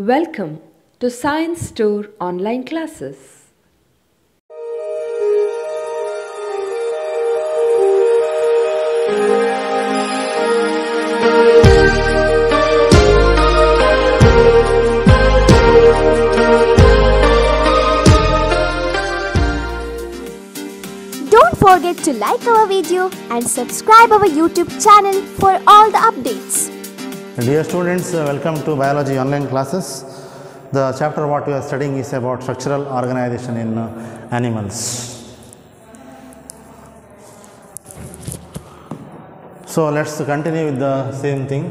Welcome to Science Store online classes. Don't forget to like our video and subscribe our YouTube channel for all the updates. Dear students, welcome to biology online classes. The chapter what we are studying is about structural organization in animals. So let's continue with the same thing.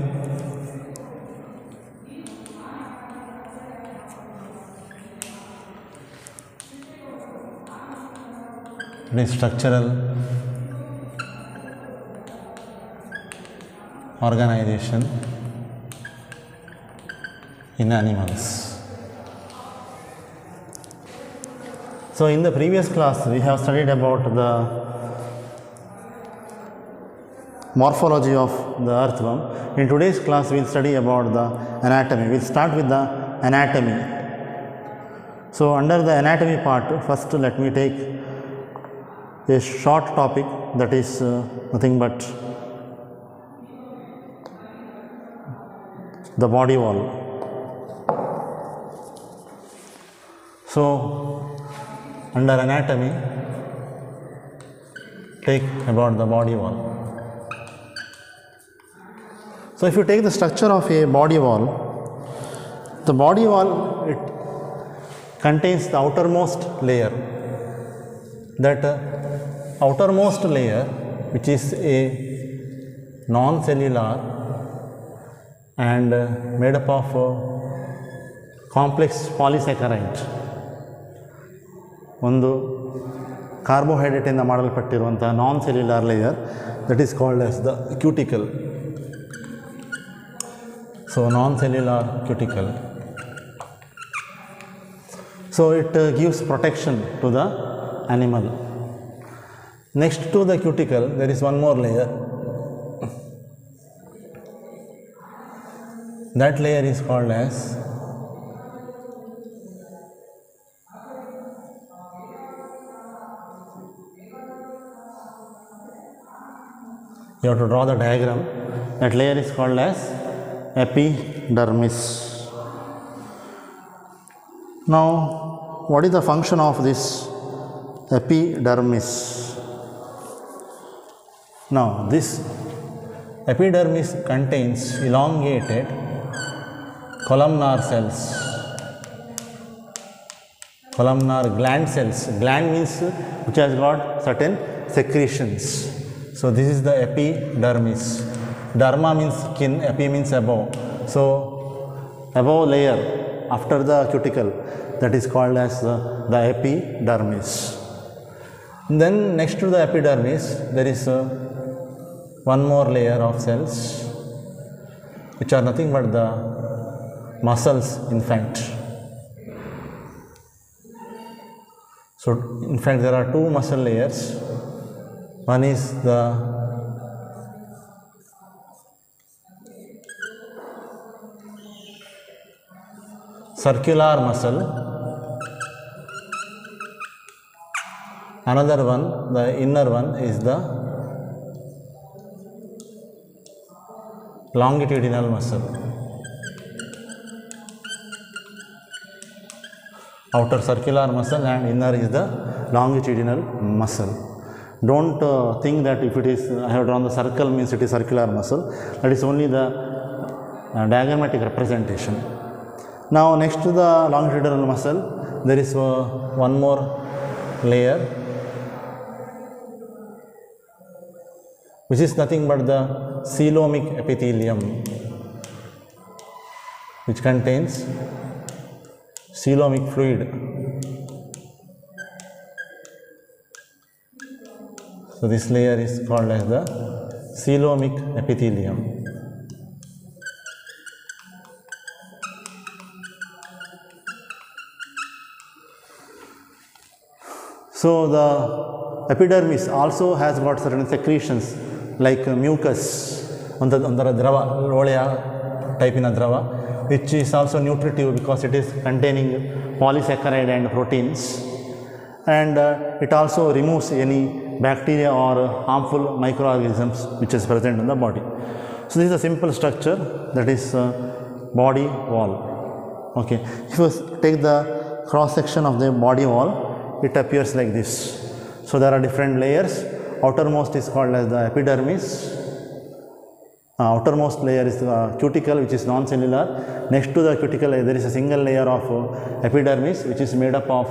It is structural organization in animals. So in the previous class we have studied about the morphology of the earthworm. In today's class we will study about the anatomy. We will start with the anatomy. So under the anatomy part, first let me take a short topic, that is nothing but the body wall. So under anatomy, take about the body wall. So if you take the structure of a body wall, the body wall, it contains the outermost layer. That outermost layer, which is a non-cellular and made up of complex polysaccharide. ಒಂದು ಕಾರ್ಬೋಹೈಡ್ರೇಟಿಂದ ಮಾಡಲ್ಪಟ್ಟಿರುವಂಥ non cellular layer, that is called as the cuticle. So non cellular cuticle. So it gives protection to the animal. Next to the cuticle there is one more layer. That layer is called as you have to draw the diagram. That layer is called as epidermis. Now what is the function of this epidermis? Now this epidermis contains elongated columnar cells, columnar gland cells. Gland means which has got certain secretions. So this is the epidermis. Derma means skin, epi means above. So above layer after the cuticle, that is called as the epidermis. Then next to the epidermis there is one more layer of cells which are nothing but the muscles in fact. So in fact there are two muscle layers. One is the circular muscle, another one, the inner one, is the longitudinal muscle. Outer circular muscle and inner is the longitudinal muscle. Don't think that if it is, I have drawn the circle means it is circular muscle. That is only the diagrammatic representation. Now next to the longitudinal muscle there is one more layer which is nothing but the coelomic epithelium, which contains coelomic fluid. So this layer is called as the coelomic epithelium. So the epidermis also has got certain secretions like mucus, ಒಂದರ ದ್ರವ ಲೋಳೆಯ ಟೈಪಿನ ದ್ರವ, which is also nutritive because it is containing polysaccharide and proteins, and it also removes any bacteria or harmful microorganisms which is present in the body. So, this is a simple structure, that is body wall. Okay. If you take the cross section of the body wall, it appears like this. So, there are different layers. Outermost is called as the epidermis. Outermost layer is the cuticle, which is non-cellular. Next to the cuticle there is a single layer of epidermis, which is made up of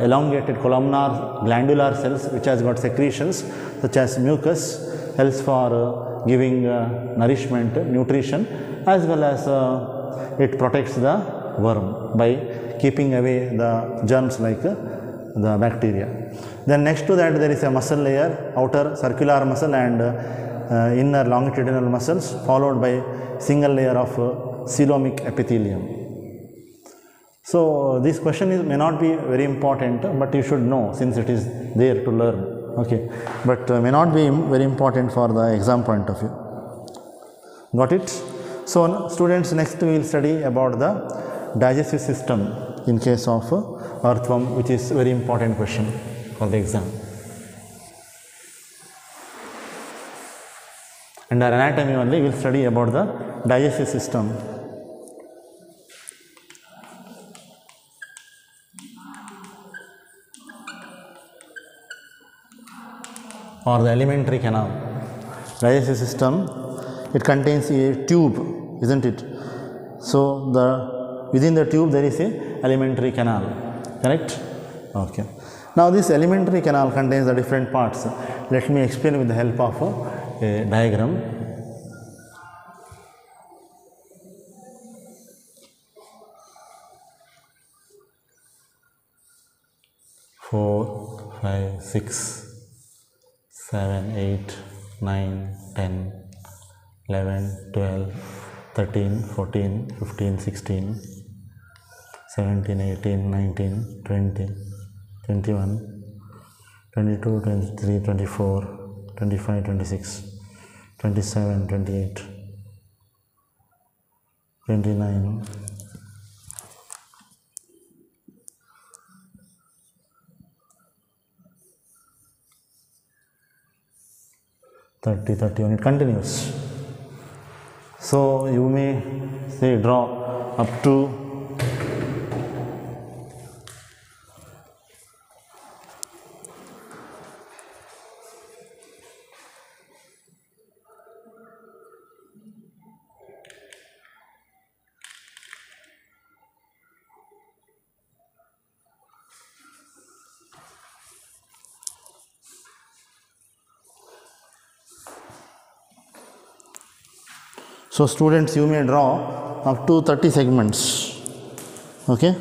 elongated columnar glandular cells, which has got secretions such as mucus, helps for giving nourishment, nutrition, as well as it protects the worm by keeping away the germs like the bacteria. Then next to that there is a muscle layer, outer circular muscle and inner longitudinal muscles, followed by single layer of coelomic epithelium. So, this question may not be very important, but you should know since it is there to learn. Okay, but may not be very important for the exam point of view. Got it? So, students, next we will study about the digestive system in case of earthworm, which is very important question for the exam. Under anatomy only we will study about the digestive system. Or the alimentary canal. Digestive system, it contains a tube, isn't it? So, within the tube there is a alimentary canal, correct? Okay. Now, this alimentary canal contains the different parts. Let me explain with the help of a diagram. Four, 5, 6, 7, 8, 9, 10, 11, 12, 13, 14, 15, 16, 17, 18, 19, 20, 21, 22, 23, 24, 25, 26, 27, 28, 29, 30, 31, it continues. So, you may say draw up to So, students, you may draw up to 30 segments. Okay.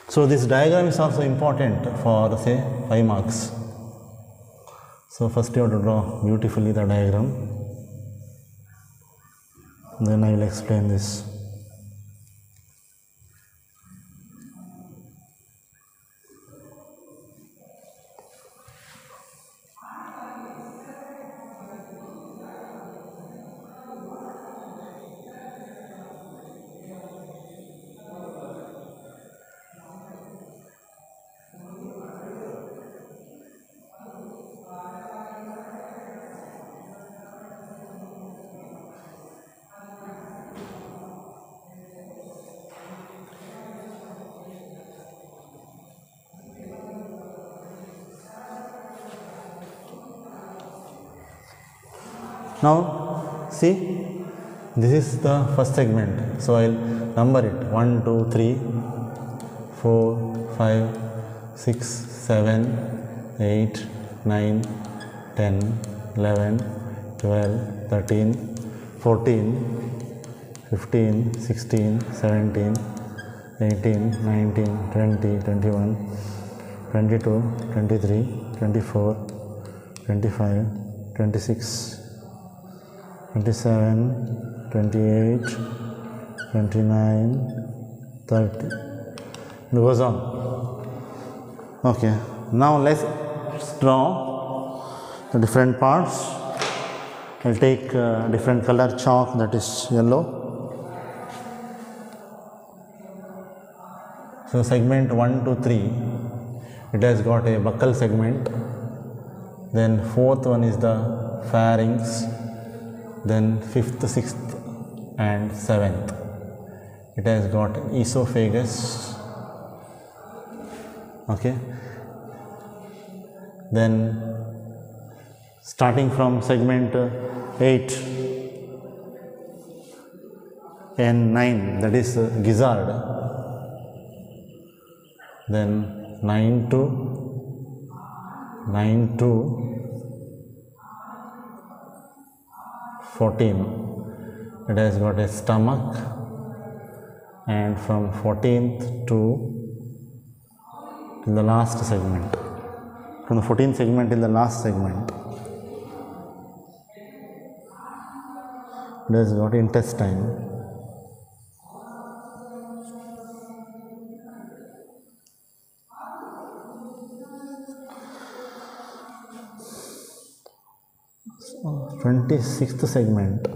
So, this diagram is also important for say 5 marks. So, first you have to draw beautifully the diagram, then I will explain this. Now, see, this is the first segment. So, I will number it 1, 2, 3, 4, 5, 6, 7, 8, 9, 10, 11, 12, 13, 14, 15, 16, 17, 18, 19, 20, 21, 22, 23, 24, 25, 26, 27, 28, 29, 30. It goes on. Okay, now let's draw the different parts. I'll take different color chalk, that is yellow. So segment 1 to 3, it has got a buccal segment. Then fourth one is the pharynx. Then fifth, sixth and seventh, it has got esophagus. Okay. Then starting from segment 8 and 9, that is gizzard. Then 9 to 14, it has got a stomach, and from 14th to the last segment, from the 14th segment in the last segment, it has got intestine. So 26th segment,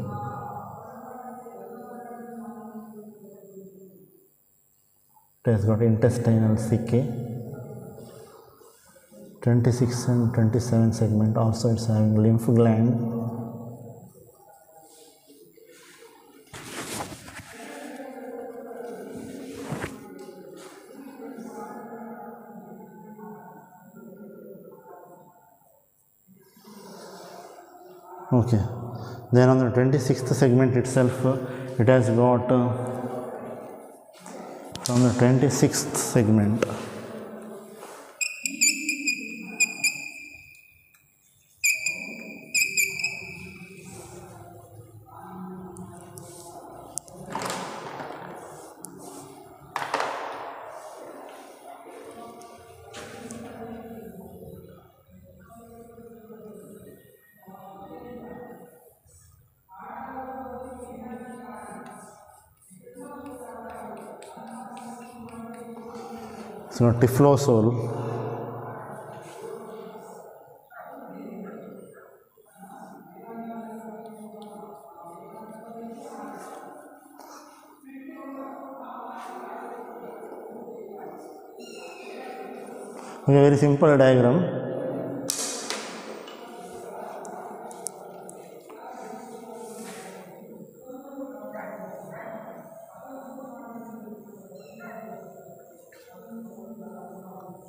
it has got intestinal CK. 26 and 27 segment also it's having lymph gland. Okay, then on the 26th segment itself, it has got from the 26th segment, so typhlosorol. Okay, very simple diagram.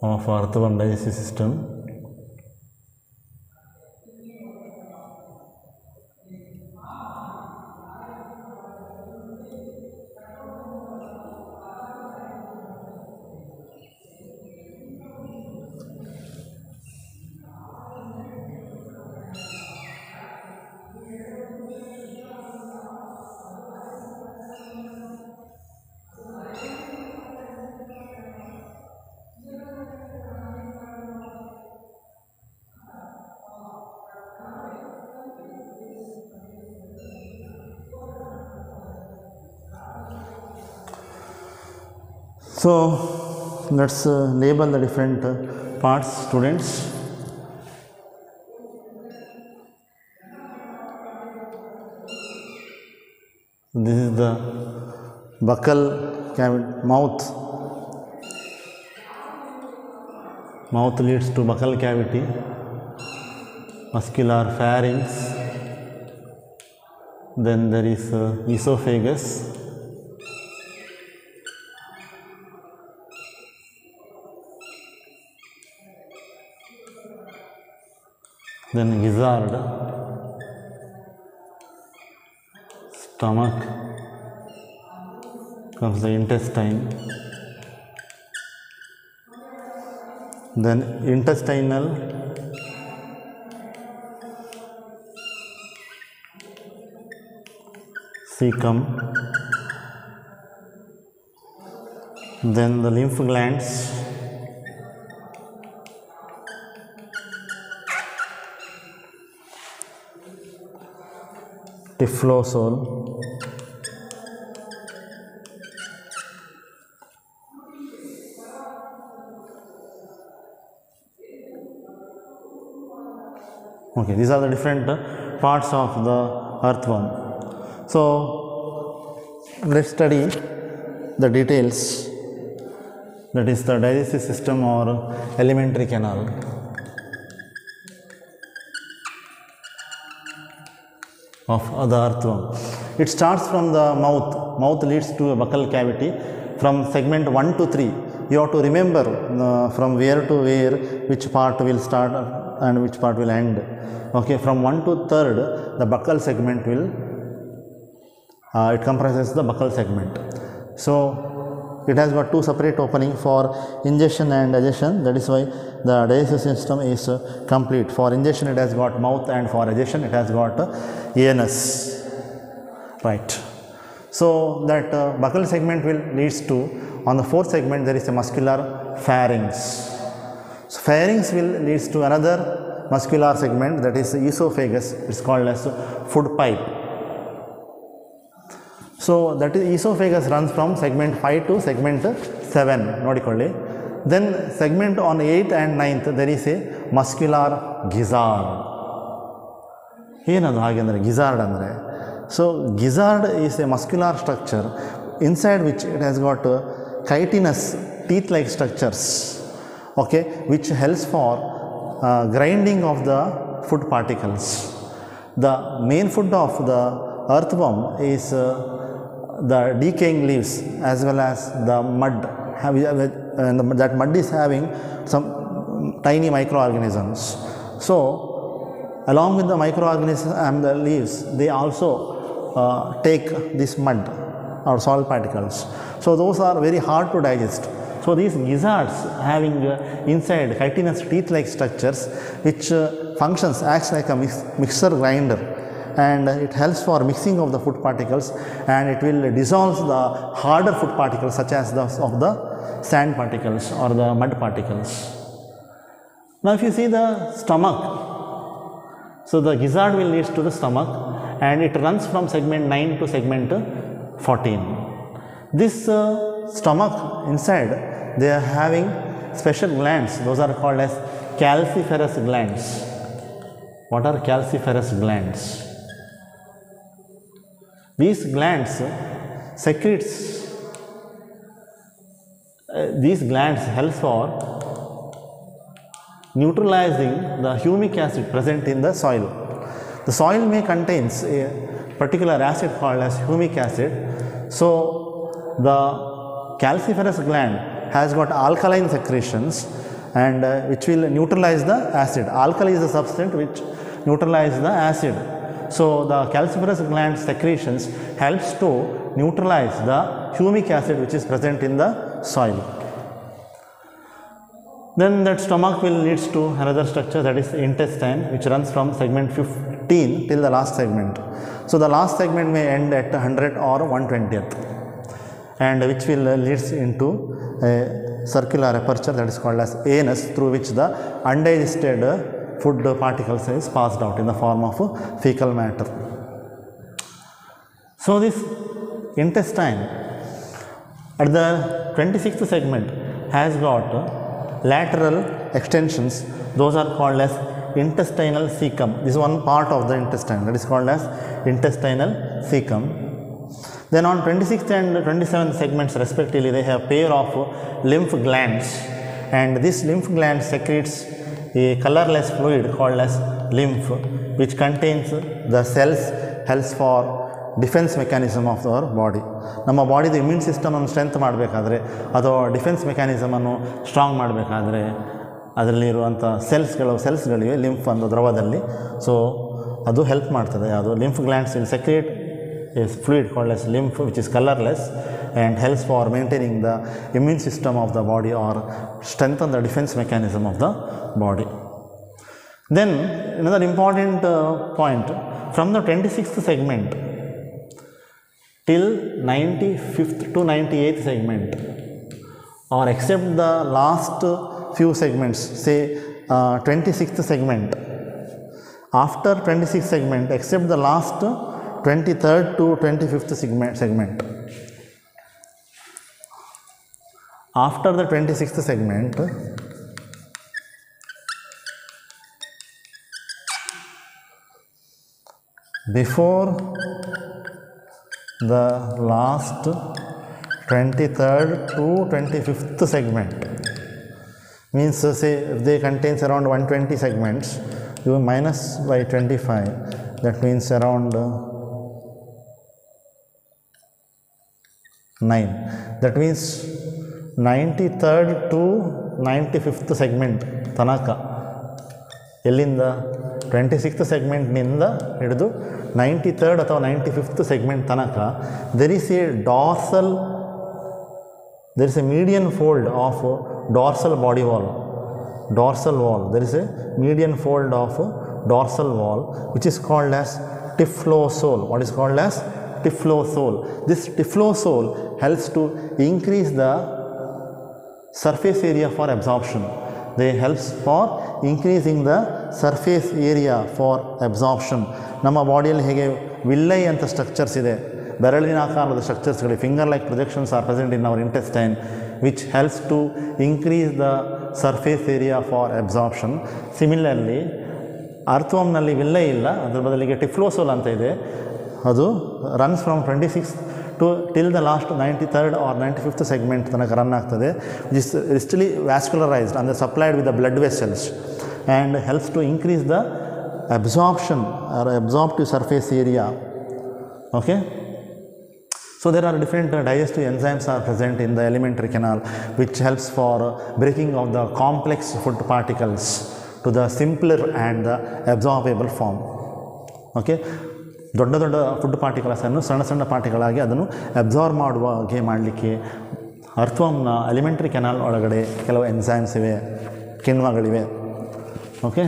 Of earthworm digestive system. So let's label the different parts, students. This is the buccal cavity, mouth. Mouth leads to buccal cavity, muscular pharynx. Then there is esophagus. Then gizzard, stomach, comes the intestine, then intestinal, cecum, then the lymph glands, typhlosorol, Okay, these are the different parts of the earthworm. So let's study the details, that is the digestive system or alimentary canal. Of the earthworm. It starts from the mouth. Mouth leads to a buccal cavity. From segment 1 to 3, you have to remember from where to where, which part will start and which part will end. Okay, from 1 to 3rd, the buccal segment will, it comprises the buccal segment. So it has got two separate openings for ingestion and digestion. That is why the digestive system is complete. For ingestion it has got mouth, and for digestion it has got anus. Right. So that buccal segment will leads to, on the 4th segment there is a muscular pharynx. So pharynx will leads to another muscular segment, that is esophagus. It's called as food pipe. So that is esophagus runs from segment 5 to segment 7 ನೋಡಿಕೊಳ್ಳಿ. Then segment on 8th and 9th there is a muscular gizzard. ಏನದು ಹಾಗೆ ಅಂದರೆ gizzard ಅಂದರೆ? So gizzard is a muscular structure inside which it has got chitinous teeth-like structures, okay, which helps for grinding of the food particles. The main food of the earthworm is the decaying leaves as well as the mud, and that mud is having some tiny microorganisms. So along with the microorganisms and the leaves, they also take this mud or soil particles. So those are very hard to digest. So these gizzards having inside chitinous teeth-like structures, which functions, acts like a mixer grinder, and it helps for mixing of the food particles, and it will dissolve the harder food particles such as the of the sand particles or the mud particles. Now if you see the stomach, so the gizzard will lead to the stomach, and it runs from segment 9 to segment 14. This stomach inside, they are having special glands. Those are called as calciferous glands. What are calciferous glands? These glands secretes, these glands help for neutralizing the humic acid present in the soil. The soil may contains a particular acid called as humic acid. So the calciferous gland has got alkaline secretions, and which will neutralize the acid. Alkali is the substance which neutralizes the acid. So the calciferous gland secretions helps to neutralize the humic acid which is present in the soil. Then that stomach will leads to another structure, that is intestine, which runs from segment 15 till the last segment. So the last segment may end at 100 or 120th, and which will leads into a circular aperture, that is called as anus, through which the undigested food particles is passed out in the form of fecal matter. So this intestine at the 26th segment has got lateral extensions. Those are called as intestinal cecum. This is one part of the intestine, that is called as intestinal cecum. Then on 26th and 27th segments respectively, they have pair of lymph glands, and this lymph gland secretes a colorless fluid called as lymph, which contains the cells, helps for defence mechanism of our body. ನಮ್ಮ ಬಾಡಿದು immune ಸಿಸ್ಟಮನ್ನು strength ಮಾಡಬೇಕಾದ್ರೆ ಅಥವಾ defence ಮೆಕ್ಯಾನಿಸಮನ್ನು strong ಮಾಡಬೇಕಾದ್ರೆ ಅದರಲ್ಲಿರುವಂಥ ಸೆಲ್ಸ್ಗಳಿವೆ lymph ಅನ್ನೋ ದ್ರವದಲ್ಲಿ. So ಅದು help ಮಾಡ್ತದೆ. ಅದು lymph glands will secrete A fluid called as lymph which is colourless and helps for maintaining the immune system of the body or strengthen the defense mechanism of the body. Then another important point, from the 26th segment till 95th to 98th segment, or except the last few segments, say 26th segment, after 26th segment, except the last 23rd to 25th segment. After the 26th segment, before the last 23rd to 25th segment. Means say if they contains around 120 segments, you minus by 25, that means around 9. That means 93rd to 95th segment tanaka ಎಲ್ಲಿಂದ 26th ಸೆಗ್ಮೆಂಟ್ನಿಂದ ಹಿಡಿದು 93rd ಅಥವಾ 95th segment ತನಕ there is a median fold of dorsal body wall, there is a median fold of dorsal wall which is called as typhlosole. What is called as typhlosole? This typhlosole helps to increase the surface area for absorption. They helps for increasing the surface area for absorption. ನಮ್ಮ ಬಾಡಿಯಲ್ಲಿ ಹೇಗೆ villi ಅಂತ structures ಇದೆ, ಬೆರಳಿನ ಆಕಾರದ ಸ್ಟ್ರಕ್ಚರ್ಸ್ಗಳು, finger like projections are present in our intestine which helps to increase the surface area for absorption. Similarly ಅರ್ಥವಮ್ನಲ್ಲಿ villi ಇಲ್ಲ, ಅದರ ಬದಲಿಗೆ ಟಿಫ್ಲೋಸೋಲ್ ಅಂತ ಇದೆ. ಅದು runs from 26 to till the last 93rd or 95th segment ತನಕ ರನ್ ಆಗ್ತದೆ. This ರಿಸ್ಟಲಿ ವ್ಯಾಸ್ಕ್ಯುಲರೈಸ್ಡ್ ಅಂದರೆ supplied with the blood vessels and helps to increase the absorption or absorptive surface area. Okay, so there are different digestive enzymes are present in the alimentary canal which helps for breaking of the complex food particles to the simpler and the absorbable form. Okay, ದೊಡ್ಡ ದೊಡ್ಡ food ಪಾರ್ಟಿಕಲ್ಸನ್ನು ಸಣ್ಣ ಸಣ್ಣ ಪಾರ್ಟಿಗಳಾಗಿ ಅದನ್ನು absorb ಮಾಡುವ ಹಾಗೆ ಮಾಡಲಿಕ್ಕೆ ಅರ್ಥವಮ್ನ ಅಲಿಮೆಂಟ್ರಿ canal ಒಳಗಡೆ ಕೆಲವು ಎನ್ಸೈಮ್ಸ್ ಇವೆ, ಕಿಣ್ವಗಳಿವೆ. Okay,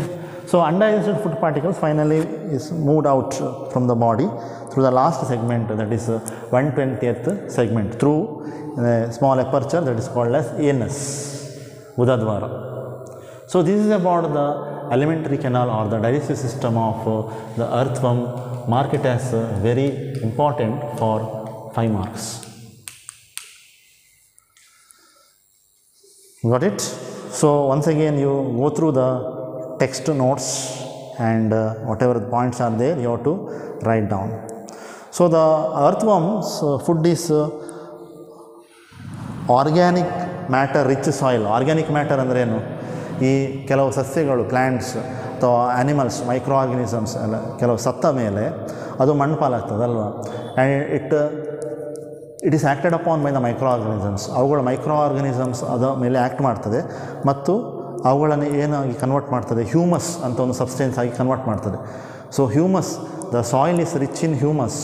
so undigested food particles finally is moved out from the body through the last segment, that is 120th segment, through a small aperture that is called as anus, Udadwara. So this is about the alimentary canal or the digestive system of the earthworm. Mark it as very important for 5 marks. Got it? So once again you go through the text notes and whatever the points are there you have to write down. So the earthworms food is organic matter rich soil. Organic matter ಅಂದರೆ ಏನು? ಈ ಕೆಲವು ಸಸ್ಯಗಳು, plants ಅಥವಾ animals, micro organisms ಎಲ್ಲ ಕೆಲವು ಸತ್ತ ಮೇಲೆ ಅದು ಮಣ್ಣು ಪಾಲಾಗ್ತದಲ್ವ. And it is acted upon by the microorganisms. ಅವುಗಳ ಮೈಕ್ರೋ ಆರ್ಗನಿಸಮ್ಸ್ ಅದರ ಮೇಲೆ ಆ್ಯಕ್ಟ್ ಮಾಡ್ತದೆ ಮತ್ತು ಅವುಗಳನ್ನು ಏನಾಗಿ ಕನ್ವರ್ಟ್ ಮಾಡ್ತದೆ, ಹ್ಯೂಮಸ್ ಅಂತ ಒಂದು ಸಬ್ಸ್ಟೆನ್ಸ್ ಆಗಿ ಕನ್ವರ್ಟ್ ಮಾಡ್ತದೆ. So humus, the soil is rich in humus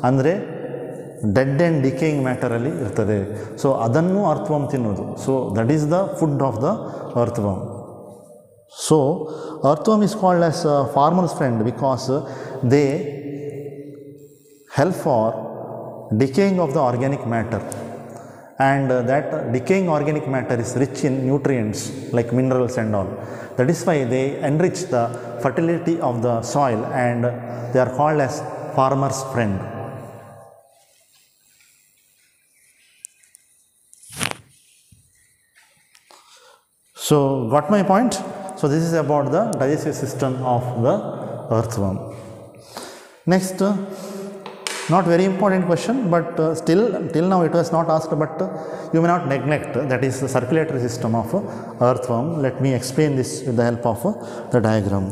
ಅಂದರೆ ಡೆಡ್ ಆ್ಯಂಡ್ ಡಿಕೇಯಿಂಗ್ ಮ್ಯಾಟರಲ್ಲಿ ಇರ್ತದೆ. ಸೊ ಅದನ್ನು ಅರ್ಥವಮ್ ತಿನ್ನೋದು. So that is the food of the ಅರ್ಥವಮ್. So ಅರ್ಥವಮ್ is called as farmer's friend because they help for decaying of the organic matter, and that decaying organic matter is rich in nutrients like minerals and all. That is why they enrich the fertility of the soil and they are called as farmer's friend. So got my point? So this is about the digestive system of the earthworm. Next, not very important question, but still till now it was not asked, but you may not neglect, that is the circulatory system of earthworm. Let me explain this with the help of the diagram.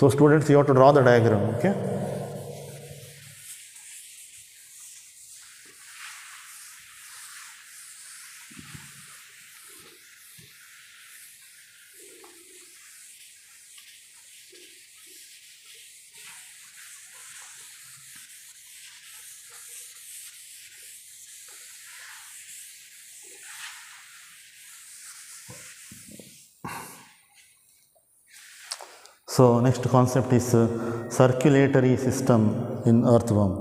So students, you have to draw the diagram, okay? So next concept is circulatory system in earthworm.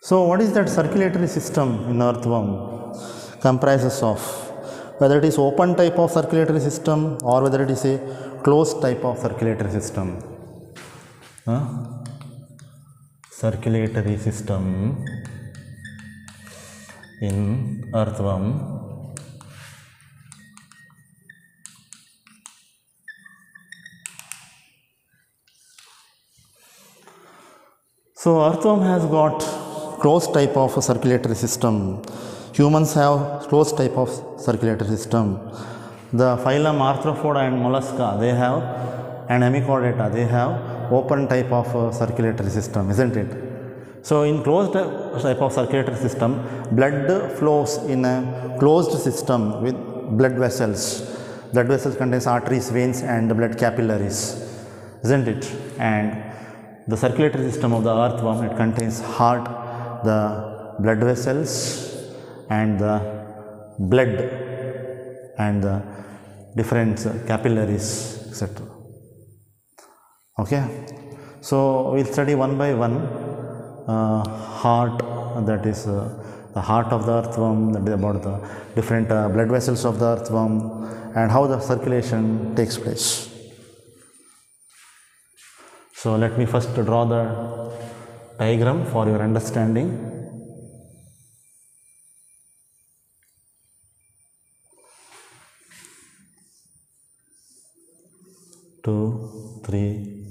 So what is that circulatory system in earthworm? Comprises of whether it is open type of circulatory system or whether it is a closed type of circulatory system. circulatory system in earthworm So earthworm has got closed type of circulatory system. Humans have closed type of circulatory system. The phylum Arthropoda and Mollusca, they have, and Hemichordata, they have open type of circulatory system, isn't it? So in closed type of circulatory system, blood flows in a closed system with blood vessels. Blood vessels contains arteries, veins and blood capillaries, isn't it? And the circulatory system of the earthworm, it contains heart, the blood vessels and the blood and the different capillaries, etc. Okay, so we'll study one by one. Heart, that is the heart of the earthworm, that is about the different blood vessels of the earthworm and how the circulation takes place. So let me first draw the diagram for your understanding. Two, three,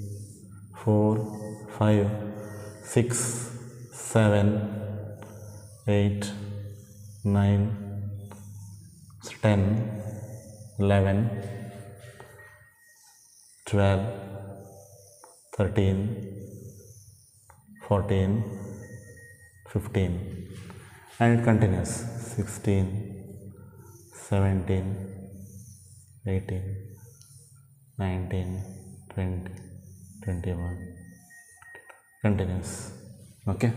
4, 5, 6, 7, 8, 9, 10, 11, 12, 13, 14, 15, and it continues 16, 17, 18, 19, 20, 21, continues. Okay.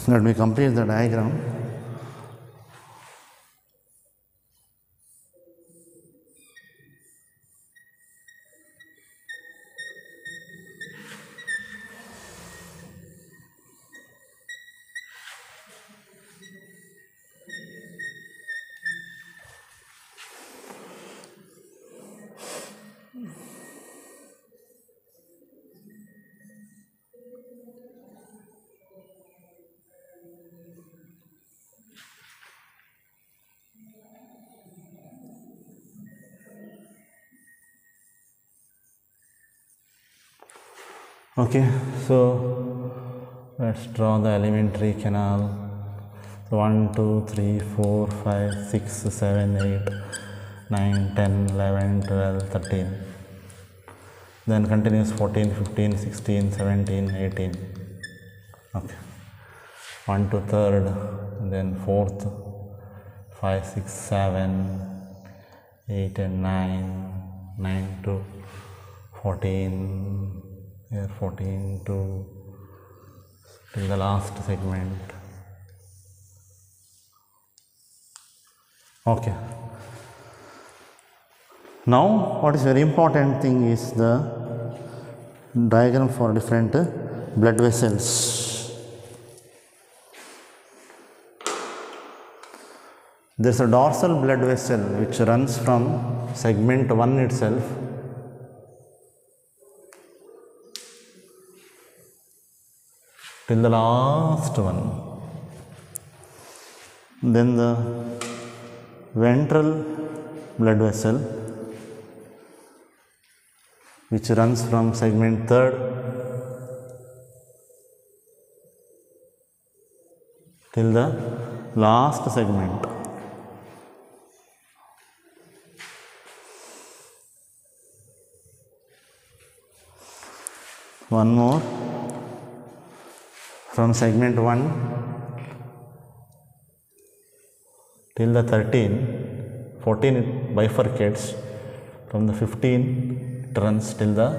Let me complete the diagram. Okay, so let's draw the alimentary canal. 1, 2, 3, 4, 5, 6, 7, 8, 9, 10, 11, 12, 13. Then continues 14, 15, 16, 17, 18. Okay. 1 to 3rd, then 4th, 5, 6, 7, 8 and 9, 9 to 14. Here 14 to till the last segment. Okay. Now what is very important thing is the diagram for different blood vessels. There is a dorsal blood vessel which runs from segment 1 itself till the last one. Then the ventral blood vessel which runs from segment 3rd till the last segment. One more. From segment 1 till the 13, 14 it bifurcates, from the 15 it runs till the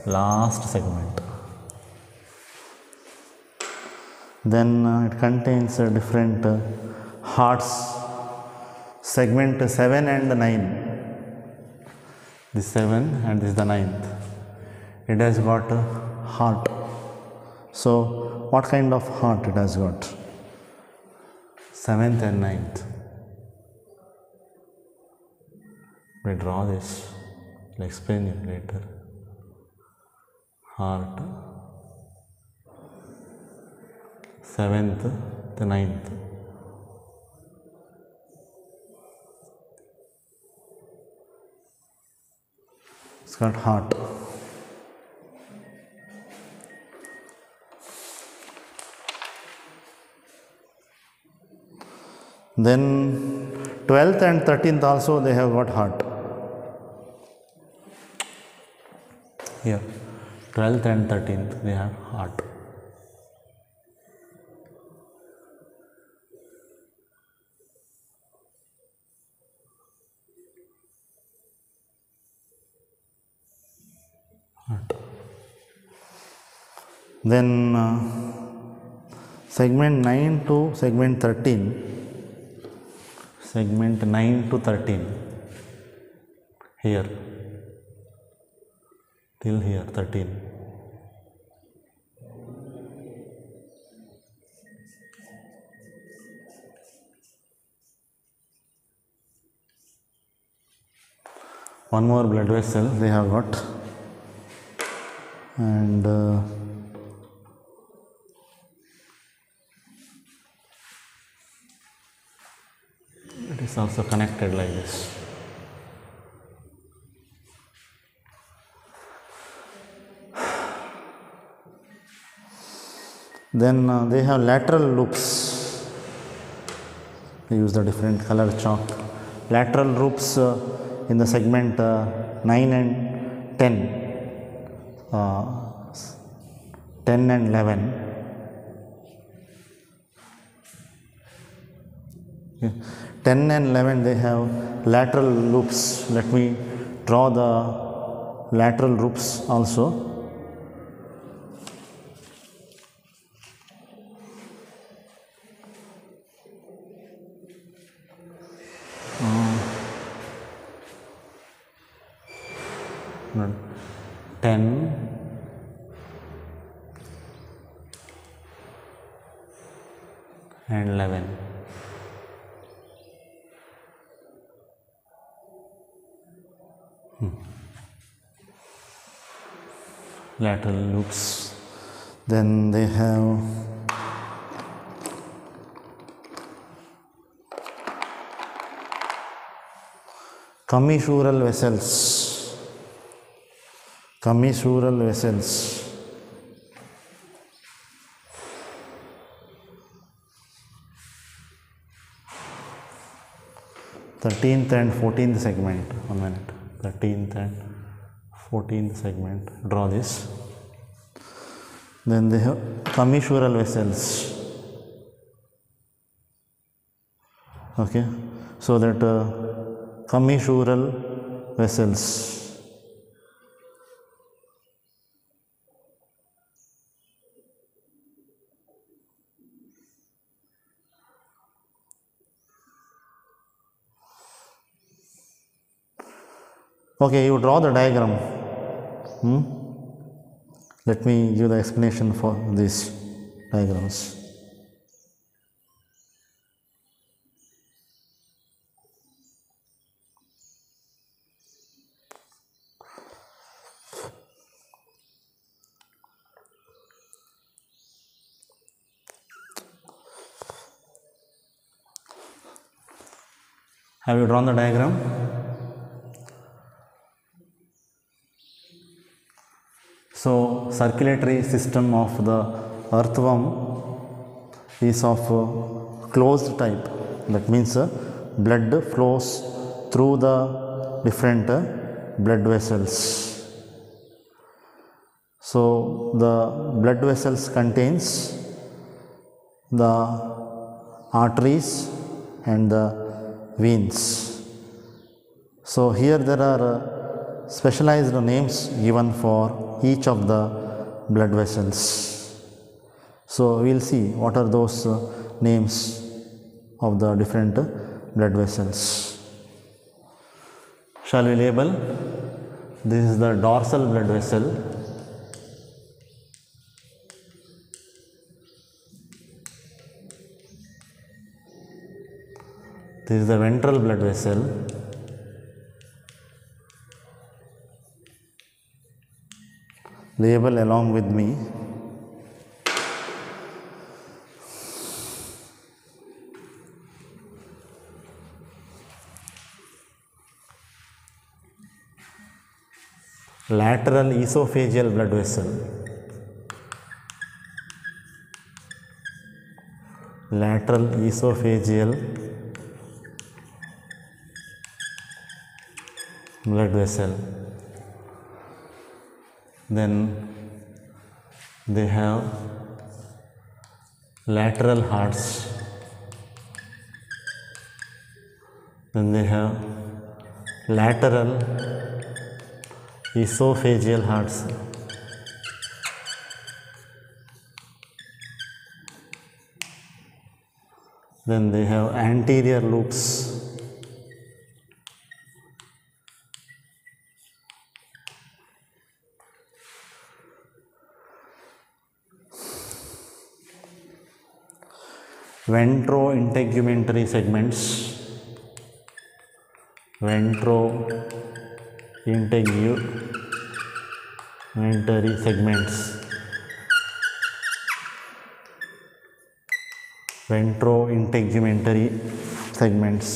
last segment. Then it contains different hearts, segment 7 and 9, this 7 and this is the 9th, it has got a heart. So what kind of heart it has got? 7th and 9th. We draw this, I'll explain it later. Heart, 7th, the 9th. It's got heart. Then 12th and 13th also they have got heart. Here 12th and 13th they have heart. Heart. Then segment 9 to segment 13. Segment 9 to 13, here, till here, 13. One more blood vessel they have got, and it is also connected like this. Then they have lateral loops. They use the different color chalk. Lateral loops in the segment 9 and 10, 10 and 11. Okay. 10 and 11 they have lateral loops. Let me draw the lateral loops also. No, 10 and 11. Lateral loops. Then they have commissural vessels. Commissural vessels. 13th and 14th segment. 1 minute. 13th and 14th segment. Draw this. Then they have commissural vessels. Okay. So that commissural vessels. Okay, you draw the diagram. Let me give the explanation for these diagrams. Have you drawn the diagram? So, circulatory system of the earthworm is of closed type. That means blood flows through the different blood vessels. So, the blood vessels contains the arteries and the veins. So, here there are specialized names given for each of the blood vessels. So, we will see what are those names of the different blood vessels. Shall we label? This is the dorsal blood vessel. This is the ventral blood vessel. Label along with me. lateral esophageal blood vessel, lateral esophageal blood vessel. Then they have lateral hearts, then they have lateral esophageal hearts, then they have anterior loops, ventro-integumentary segments, ventro-integumentary segments, ventro-integumentary segments,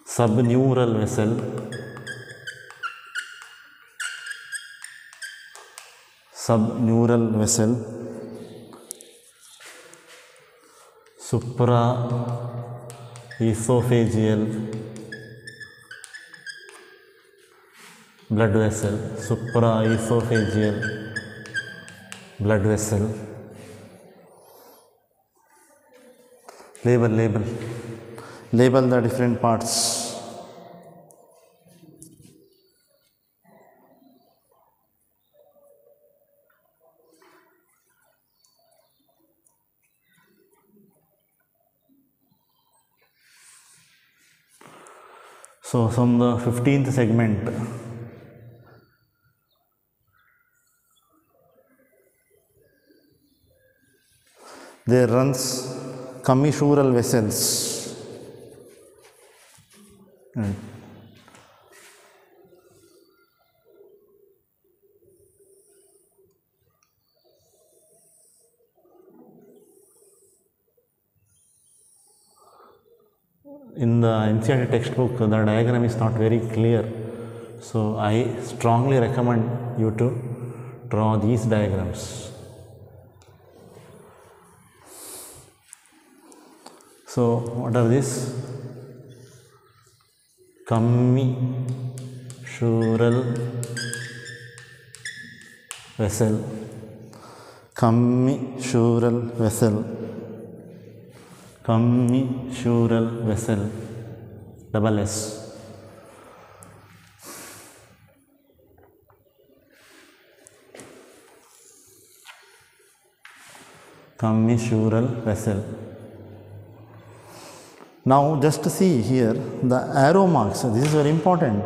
subneural vessel, subneural vessel, supraesophageal blood vessel, supraesophageal blood vessel. Label the different parts. So from the 15th segment, there runs commissural vessels. Right. In the NCERT textbook, the diagram is not very clear, so I strongly recommend you to draw these diagrams. So what are these? Commissural vessel, commissural vessel, commissural vessel, double S. Commissural vessel. Now just see here the arrow marks. This is very important.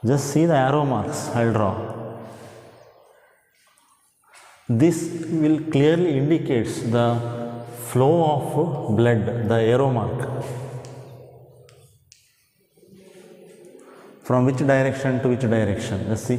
Just see the arrow marks I will draw. This will clearly indicates the flow of blood, the arrow mark. From which direction to which direction? Let's see.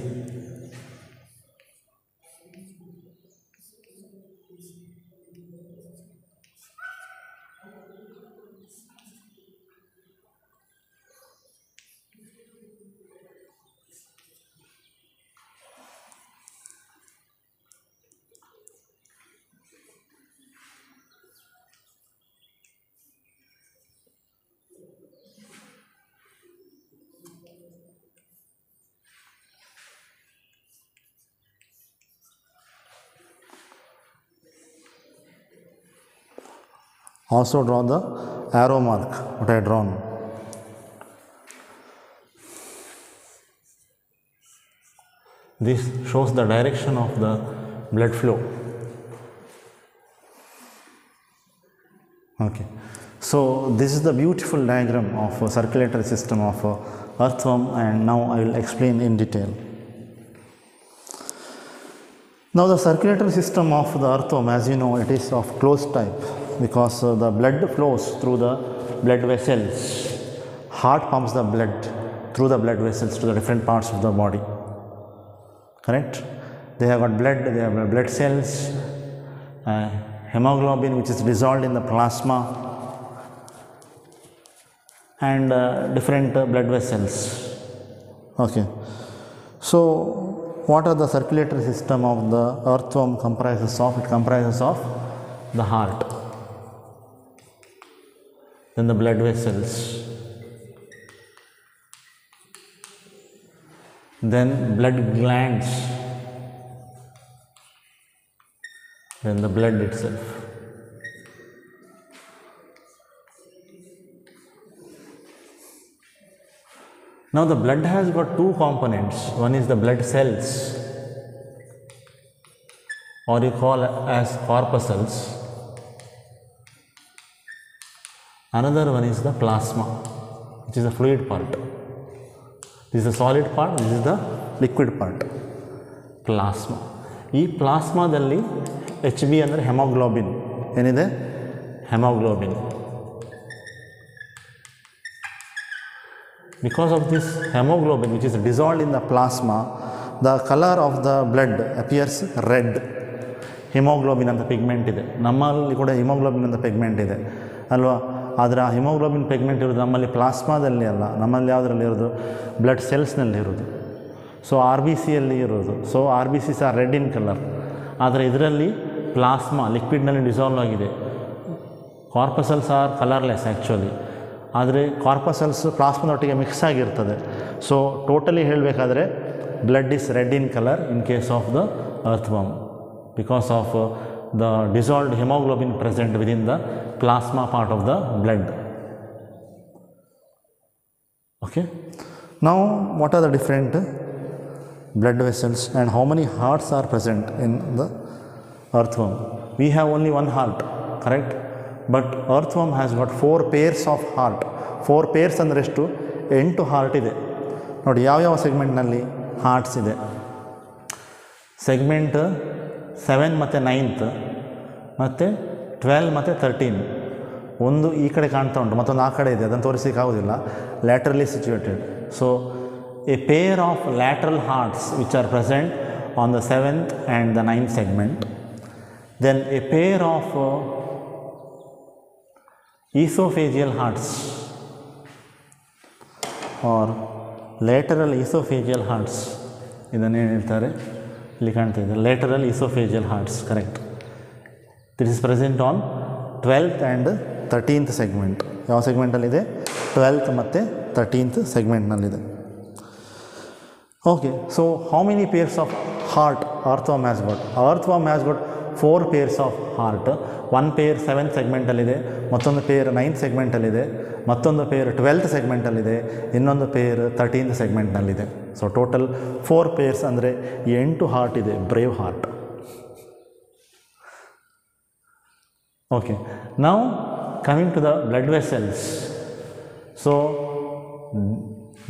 Also draw the arrow mark, what I had drawn. This shows the direction of the blood flow. Okay. So this is the beautiful diagram of a circulatory system of earthworm, and now I will explain in detail. Now the circulatory system of the earthworm, as you know, it is of closed type, because the blood flows through the blood vessels. Heart pumps the blood through the blood vessels to the different parts of the body. Correct? They have got blood, they have blood cells, hemoglobin which is dissolved in the plasma, and different blood vessels. Okay. So what are the circulatory system of the earthworm comprises of? It comprises of the heart, then the blood vessels, then blood glands, then the blood itself. Now the blood has got two components. One is the blood cells, or you call as corpuscles. Another one is the plasma, which is the fluid part. This is the solid part, this is the liquid part. Plasma. ಈ ಪ್ಲಾಸ್ಮಾದಲ್ಲಿ HB ಅಂದರೆ haemoglobin ಏನಿದೆ, haemoglobin. Because of this hemoglobin which is dissolved in the plasma, the color of the blood appears red. Haemoglobin ಅಂತ pigment ಇದೆ, ನಮ್ಮಲ್ಲಿ ಕೂಡ haemoglobin ಅಂತ pigment ಇದೆ ಅಲ್ವಾ. ಆದರೆ ಆ ಹಿಮೋಗ್ಲೋಬಿನ್ ಪಿಗ್ಮೆಂಟ್ ಇರೋದು ನಮ್ಮಲ್ಲಿ ಪ್ಲಾಸ್ಮಾದಲ್ಲಿ ಅಲ್ಲ, ನಮ್ಮಲ್ಲಿ ಯಾವುದರಲ್ಲಿ ಇರೋದು, ಬ್ಲಡ್ ಸೆಲ್ಸ್ನಲ್ಲಿ ಇರೋದು. ಸೊ RBCಯಲ್ಲಿ ಇರೋದು. So RBCs are red in colour. ಆದರೆ ಇದರಲ್ಲಿ ಪ್ಲಾಸ್ಮಾ ಲಿಕ್ವಿಡ್ನಲ್ಲಿ ಡಿಸಾಲ್ವ್ ಆಗಿದೆ. ಕಾರ್ಪಸಲ್ಸ್ ಆರ್ ಕಲರ್ಲೆಸ್ ಆ್ಯಕ್ಚುಲಿ, ಆದರೆ ಕಾರ್ಪಸಲ್ಸ್ ಪ್ಲಾಸ್ಮಾದೊಟ್ಟಿಗೆ ಮಿಕ್ಸ್ ಆಗಿರ್ತದೆ. ಸೊ ಟೋಟಲಿ ಹೇಳಬೇಕಾದ್ರೆ blood is red in colour in case of the earthworm because of the dissolved hemoglobin present within the plasma part of the blood. Okay. Now what are the different blood vessels and how many hearts are present in the earthworm? We have only one heart, correct? But earthworm has got 4 pairs of heart. 4 pairs ಅಂದರೆ ಎಷ್ಟು, 8 heart ಇದೆ ನೋಡಿ. ಯಾವ ಸೆಗ್ಮೆಂಟ್ನಲ್ಲಿ arts ಇದೆ? Segment 7 ಮತ್ತು 9th ಮತ್ತು 12 ಮತ್ತು 13. ಒಂದು ಈ ಕಡೆ ಕಾಣ್ತಾ ಉಂಟು, ಮತ್ತೊಂದು ಆ ಕಡೆ ಇದೆ, ಅದನ್ನು ತೋರಿಸಲಿಕ್ಕಾಗೋದಿಲ್ಲ. Laterally situated. So a pair of lateral hearts which are present on the 7th and the 9th segment. Then a pair of esophageal hearts or lateral esophageal hearts, ಇದನ್ನೇನು ಹೇಳ್ತಾರೆ, ಇಲ್ಲಿ ಕಾಣ್ತಾ ಇದೆ, lateral esophageal hearts, correct. This is present on 12th and 13th segment. ಯಾವ ಸೆಗ್ಮೆಂಟಲ್ಲಿದೆ? 12th ಮತ್ತು 13th ಸೆಗ್ಮೆಂಟ್ನಲ್ಲಿದೆ. Okay. So how many pairs of heart earthworm has got? earthworm has got 4 pairs of heart. 1 pair 7th ಸೆಗ್ಮೆಂಟಲ್ಲಿದೆ, ಮತ್ತೊಂದು pair 9th ಸೆಗ್ಮೆಂಟಲ್ಲಿದೆ, ಮತ್ತೊಂದು pair 12th ಸೆಗ್ಮೆಂಟಲ್ಲಿದೆ, ಇನ್ನೊಂದು pair 13th ಸೆಗ್ಮೆಂಟ್ನಲ್ಲಿದೆ. ಸೊ ಟೋಟಲ್ 4 pairs ಅಂದರೆ 8 ಹಾರ್ಟ್ ಇದೆ, brave heart. Okay. Now coming to the blood vessels. So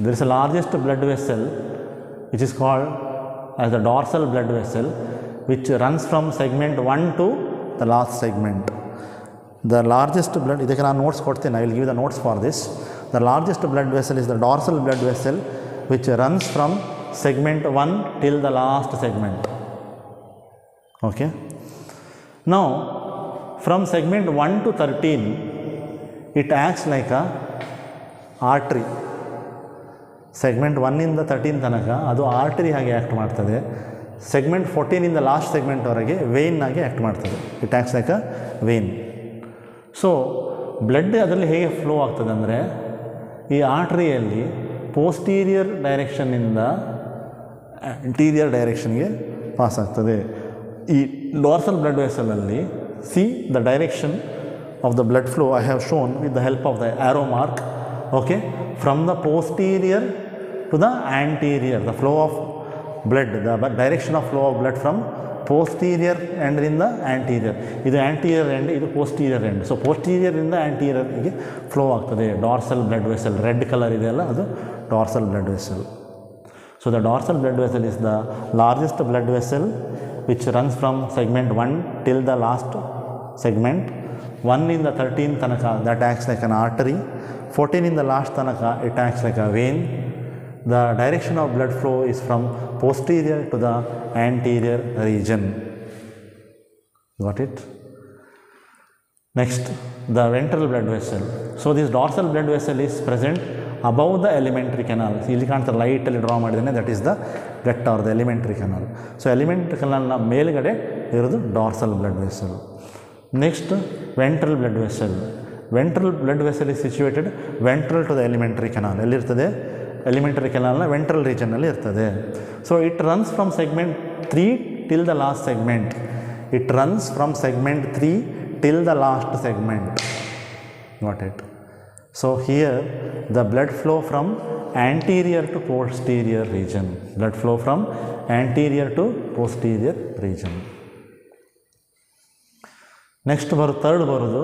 there is a largest blood vessel which is called as the dorsal blood vessel, which runs from segment 1 to the last segment. The largest blood, ಇದಕ್ಕೆ ನಾನು notes ಕೊಡ್ತೇನೆ, I will give the notes for this. The largest blood vessel is the dorsal blood vessel which runs from segment 1 till the last segment. Okay. Now from segment 1 to 13 it acts like a artery. Segment 1 ಇಂದ 13 ತನಕ ಅದು artery ಆಗಿ act ಮಾಡ್ತದೆ. Segment 14 ಇಂದ last ಸೆಗ್ಮೆಂಟ್ವರೆಗೆ vein ಆಗಿ act ಮಾಡ್ತದೆ. It acts like a vein. So blood ಅದರಲ್ಲಿ ಹೇಗೆ ಫ್ಲೋ ಆಗ್ತದೆ ಅಂದರೆ, ಈ ಆರ್ಟ್ರಿಯಲ್ಲಿ ಪೋಸ್ಟೀರಿಯರ್ ಡೈರೆಕ್ಷನ್ನಿಂದ ಇಂಟೀರಿಯರ್ ಡೈರೆಕ್ಷನ್ಗೆ ಪಾಸ್ ಆಗ್ತದೆ. ಈ ಡಾರ್ಸಲ್ ಬ್ಲಡ್ ವೆಸಲಲ್ಲಿ see the direction of the blood flow I have shown with the help of the arrow mark. Okay. From the posterior to the anterior, the flow of blood, the direction of flow of blood from posterior end in the anterior. ಇದು anterior end, ಇದು posterior end. So posterior ಇಂದ anterior ಗೆ flow ಆಗ್ತದೆ dorsal blood vessel. Red colour ಇದೆಯಲ್ಲ, ಅದು dorsal blood vessel. So the dorsal blood vessel is the largest blood vessel which runs from segment 1 till the last segment. 1 ಇಂದ 13 ತನಕ that acts like an artery. 14 in the last tanaka it acts like a vein. The direction of blood flow is from posterior to the anterior region. Got it? Next, the ventral blood vessel. So this dorsal blood vessel is present above the alimentary canal. ಇಲ್ಲಿ ಕಾಣ್ತಾರೆ ಲೈಟಲ್ಲಿ draw ಮಾಡಿದ್ದೇನೆ, that is the gut or the alimentary canal. So alimentary ಕೆನಾಲ್ನ ಮೇಲ್ಗಡೆ ಇರೋದು dorsal blood vessel. Next ventral blood vessel. Ventral blood vessel is situated ventral to the alimentary canal. ಎಲ್ಲಿರ್ತದೆ? Alimentary ಕೆನಾಲ್ನ ventral ರೀಜನ್ನಲ್ಲಿ ಇರ್ತದೆ. So it runs from segment 3 till the last segment. It runs from segment 3 till the last segment. Got it? So here the blood flow from anterior to posterior region. Blood flow from anterior to posterior region. Next third ಬರೋದು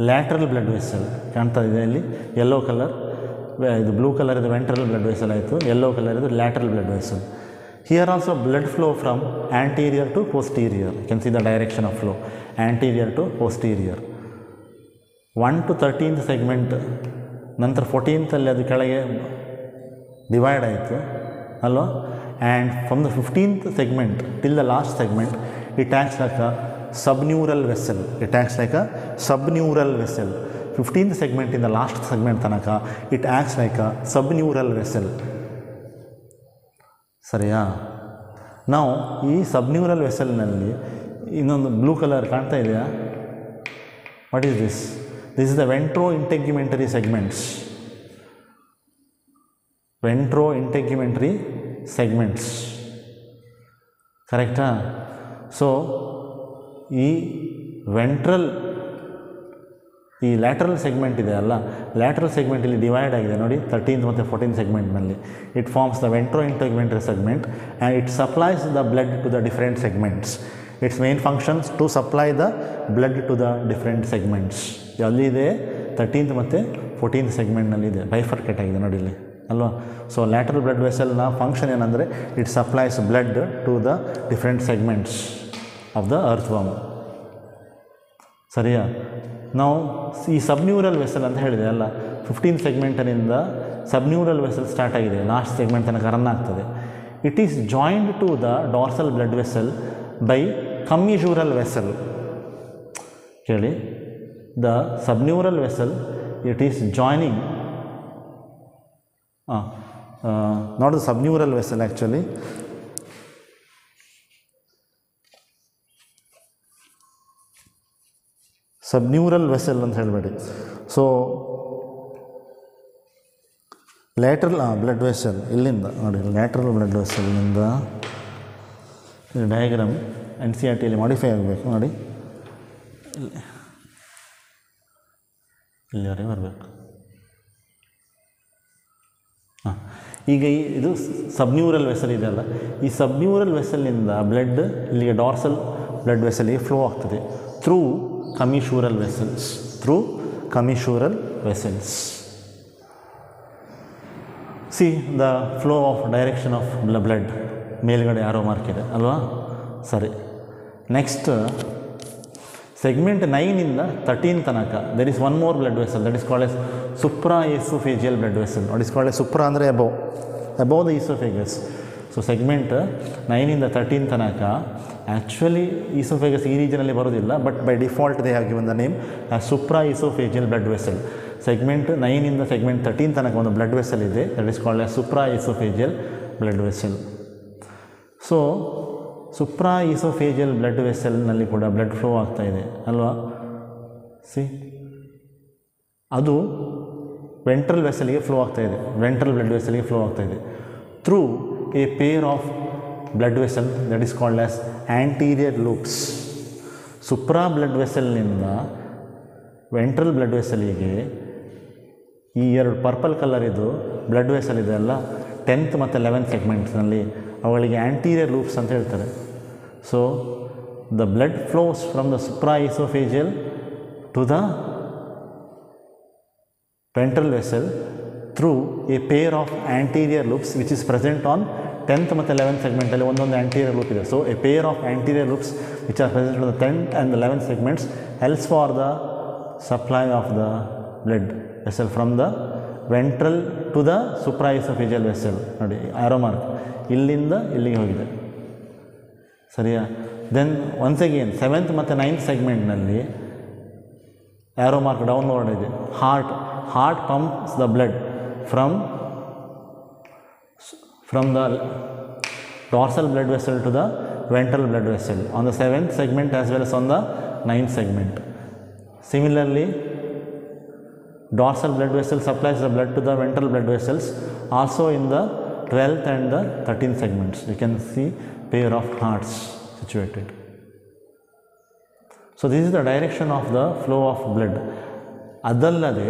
lateral blood vessel. ಕಾಣ್ತಾ ಇದೆ ಇಲ್ಲಿ yellow colour, ಇದು blue colour ಇದು ventral blood vessel ಆಯಿತು, yellow colour ಇದು lateral blood vessel. Here also blood flow from anterior to posterior. You can see the direction of flow, anterior to posterior. 1 to 13th segment, ನಂತರ 14th ಅಲ್ಲಿ ಅದು ಕೆಳಗೆ divide ಆಯಿತು ಅಲ್ವಾ. And from the 15th segment till the last segment it acts like a subneural vessel. It acts like a subneural vessel. 15th segment in the last segment ತನಕ it acts like a subneural vessel. ಸರಿಯಾ? ನಾವು ಈ ಸಬ್ನ್ಯೂರಲ್ ವೆಸಲ್ನಲ್ಲಿ ಇನ್ನೊಂದು blue colour ಕಾಣ್ತಾ ಇದೆಯಾ? What is this? This is the ventro integumentary segments. Ventro integumentary segments, ಕರೆಕ್ಟಾ? So ಈ ventral ಈ ಲ್ಯಾಟ್ರಲ್ ಸೆಗ್ಮೆಂಟ್ ಇದೆ ಅಲ್ಲ, ಲ್ಯಾಟ್ರಲ್ ಸೆಗ್ಮೆಂಟ್ ಇಲ್ಲಿ ಡಿವೈಡ್ ಆಗಿದೆ ನೋಡಿ 13th ಮತ್ತು 14th ಸೆಗ್ಮೆಂಟ್ನಲ್ಲಿ. It forms the ventro integumentary segment and it supplies the blood to the different segments. Its main functions to supply the blood to the different segments. ಅಲ್ಲಿದೆ 13th ಮತ್ತು 14th ಸೆಗ್ಮೆಂಟ್ನಲ್ಲಿ ಇದೆ, bifurcate ಆಗಿದೆ ನೋಡಿ ಇಲ್ಲಿ ಅಲ್ವಾ. So lateral blood ವೆಸಲ್ನ function ಏನಂದರೆ it supplies blood to the different segments of the earthworm. ಸರಿಯಾ? ನಾವು ಈ ಸಬ್ನ್ಯೂರಲ್ ವೆಸಲ್ ಅಂತ ಹೇಳಿದೆ ಅಲ್ಲ, 15th ಸೆಗ್ಮೆಂಟಿನಿಂದ ಸಬ್ನ್ಯೂರಲ್ ವೆಸಲ್ ಸ್ಟಾರ್ಟ್ ಆಗಿದೆ, ಲಾಸ್ಟ್ ಸೆಗ್ಮೆಂಟ್ ತನಕ ರನ್ ಆಗ್ತದೆ. It is joined to the dorsal blood vessel by commissural vessel. ಕೇಳಿ, the subneural vessel it is joining not the subneural vessel actually. Subneural vessel ಅಂತ ಹೇಳಬೇಡಿ. So lateral blood vessel ಇಲ್ಲಿಂದ ನೋಡಿ, lateral blood ವೆಸಲ್ನಿಂದ diagram ಎನ್ ಸಿ ಆರ್ ಟಿಯಲ್ಲಿ ಮಾಡಿಫೈ ಆಗಬೇಕು ನೋಡಿ, ಇಲ್ಲಿವರೆಗೆ ಬರಬೇಕು. ಹಾಂ, ಈಗ ಇದು ಸಬ್ನ್ಯೂರಲ್ ವೆಸಲ್ ಇದೆಯಲ್ಲ, ಈ ಸಬ್ನ್ಯೂರಲ್ ವೆಸಲ್ನಿಂದ ಬ್ಲಡ್ ಇಲ್ಲಿಗೆ ಡಾರ್ಸಲ್ ಬ್ಲಡ್ ವೆಸಲ್ಗೆ ಫ್ಲೋ ಆಗ್ತದೆ through commissural vessels. Through commissural vessels. See the flow of direction of blood, ಮೇಲ್ಗಡೆ ಆರೋ ಮಾರ್ಕ್ ಇದೆ ಅಲ್ವಾ. ಸರಿ, ನೆಕ್ಸ್ಟ್ ಸೆಗ್ಮೆಂಟ್ 9ಇಂದ 13 ತನಕ there is one more blood vessel that is called as supra oesophageal blood vessel. What is called as supra ಅಂದರೆ above the oesophagus. So segment 9ಇಂದ 13 ತನಕ actually oesophagus ಈ ರೀಜನಲ್ಲಿ ಬರೋದಿಲ್ಲ, but by default they have given the name supra oesophageal blood vessel. Segment 9ಇಂದ segment 13 ತನಕ ಒಂದು blood vessel ಇದೆ, that is called as supra oesophageal blood vessel. So supra oesophageal blood ವೆಸಲ್ನಲ್ಲಿ ಕೂಡ ಬ್ಲಡ್ ಫ್ಲೋ ಆಗ್ತಾ ಇದೆ ಅಲ್ವಾ. ಸಿ, ಅದು ventral ವೆಸಲ್ಗೆ ಫ್ಲೋ ಆಗ್ತಾಯಿದೆ, ವೆಂಟ್ರಲ್ ಬ್ಲಡ್ ವೆಸಲ್ಗೆ ಫ್ಲೋ ಆಗ್ತಾಯಿದೆ through a pair of blood vessel that is called as anterior loops. Supra blood ವೆಸಲ್ನಿಂದ ವೆಂಟ್ರಲ್ ಬ್ಲಡ್ ವೆಸಲಿಗೆ ಈ ಎರಡು ಪರ್ಪಲ್ ಕಲರ್ ಇದು ಬ್ಲಡ್ ವೆಸಲ್ ಇದೆ ಅಲ್ಲ, 10th ಮತ್ತು 11th ಸೆಗ್ಮೆಂಟ್ಸ್ನಲ್ಲಿ ಅವುಗಳಿಗೆ ಆ್ಯಂಟೀರಿಯರ್ ಲೂಪ್ಸ್ ಅಂತ ಹೇಳ್ತಾರೆ. So the blood flows from the supraoesophageal to the ventral vessel through a pair of anterior loops which is present on 10th ಮತ್ತು 11th ಸೆಗ್ಮೆಂಟಲ್ಲಿ ಒಂದೊಂದು ಆ್ಯಂಟೀರಿಯರ್ ಲೂಪ್ ಇದೆ. So a pair of anterior loops which are present on the 10th and the 11th segments helps for the supply of the blood vessel from the ventral to the supraoesophageal vessel. ನೋಡಿ arrow mark ಇಲ್ಲಿಂದ ಇಲ್ಲಿಗೆ ಹೋಗಿದೆ, ಸರಿಯಾ. Then once again 7th ಮತ್ತು 9th ಸೆಗ್ಮೆಂಟ್ನಲ್ಲಿ arrow mark downward ಇದೆ. Heart pumps the blood from the dorsal blood vessel to the ventral blood vessel on the 7th segment as well as on the 9th segment. Similarly, dorsal blood vessel supplies the blood to the ventral blood vessels also in the 12th and the 13th segments. You can see pair of hearts situated. So this is the direction of the flow of blood. ಅದಲ್ಲದೆ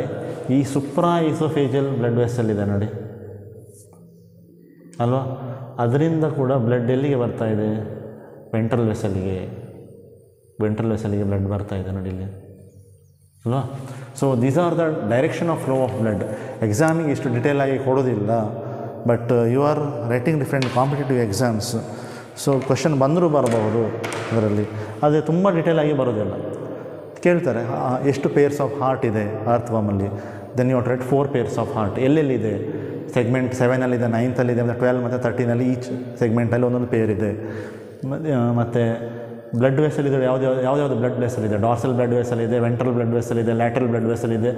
ಈ ಸುಪ್ರಾ oesophageal blood vessel ಇದೆ ನೋಡಿ ಅಲ್ವಾ, ಅದರಿಂದ ಕೂಡ blood ಎಲ್ಲಿಗೆ ಬರ್ತಾ ಇದೆ? ವೆಂಟ್ರಲ್ ವೆಸಲಿಗೆ ಬ್ಲಡ್ ಬರ್ತಾ ಇದೆ ನೋಡಿ ಇಲ್ಲಿ ಅಲ್ವಾ. So these are the direction of flow of blood. ಎಕ್ಸಾಮಿಗೆ ಇಷ್ಟು ಡಿಟೇಲ್ ಆಗಿ ಕೊಡೋದಿಲ್ಲ, but you are writing different competitive exams. So question ಬಂದರೂ ಬರಬಹುದು ಅದರಲ್ಲಿ, ಅದೇ ತುಂಬ ಡಿಟೇಲ್ ಆಗಿ ಬರೋದಿಲ್ಲ. ಕೇಳ್ತಾರೆ ಎಷ್ಟು ಪೇರ್ಸ್ ಆಫ್ ಹಾರ್ಟ್ ಇದೆ ಅರ್ಥವಾಮಲ್ಲಿ, then you write 4 pairs of heart. ಎಲ್ಲೆಲ್ಲಿದೆ? ಸೆಗ್ಮೆಂಟ್ 7ಅಲ್ಲಿದೆ, 9th ಮತ್ತು 12 ಮತ್ತು 13 ಈಚ್ ಸೆಗ್ಮೆಂಟಲ್ಲಿ ಒಂದೊಂದು ಪೇರ್ ಇದೆ. ಮತ್ತು ಬ್ಲಡ್ ವೆಸಲ್ ಇದೆ, ಯಾವುದ್ಯಾವುದು ಬ್ಲಡ್ ವೆಸಲ್ ಇದೆ? ಡಾರ್ಸಲ್ ಬ್ಲಡ್ ವೆಸಲ್ ಇದೆ, ವೆಂಟ್ರಲ್ ಬ್ಲಡ್ ವೆಸಲ್ ಇದೆ, ಲ್ಯಾಟರಲ್ ಬ್ಲಡ್ ವೆಸಲ್ ಇದೆ,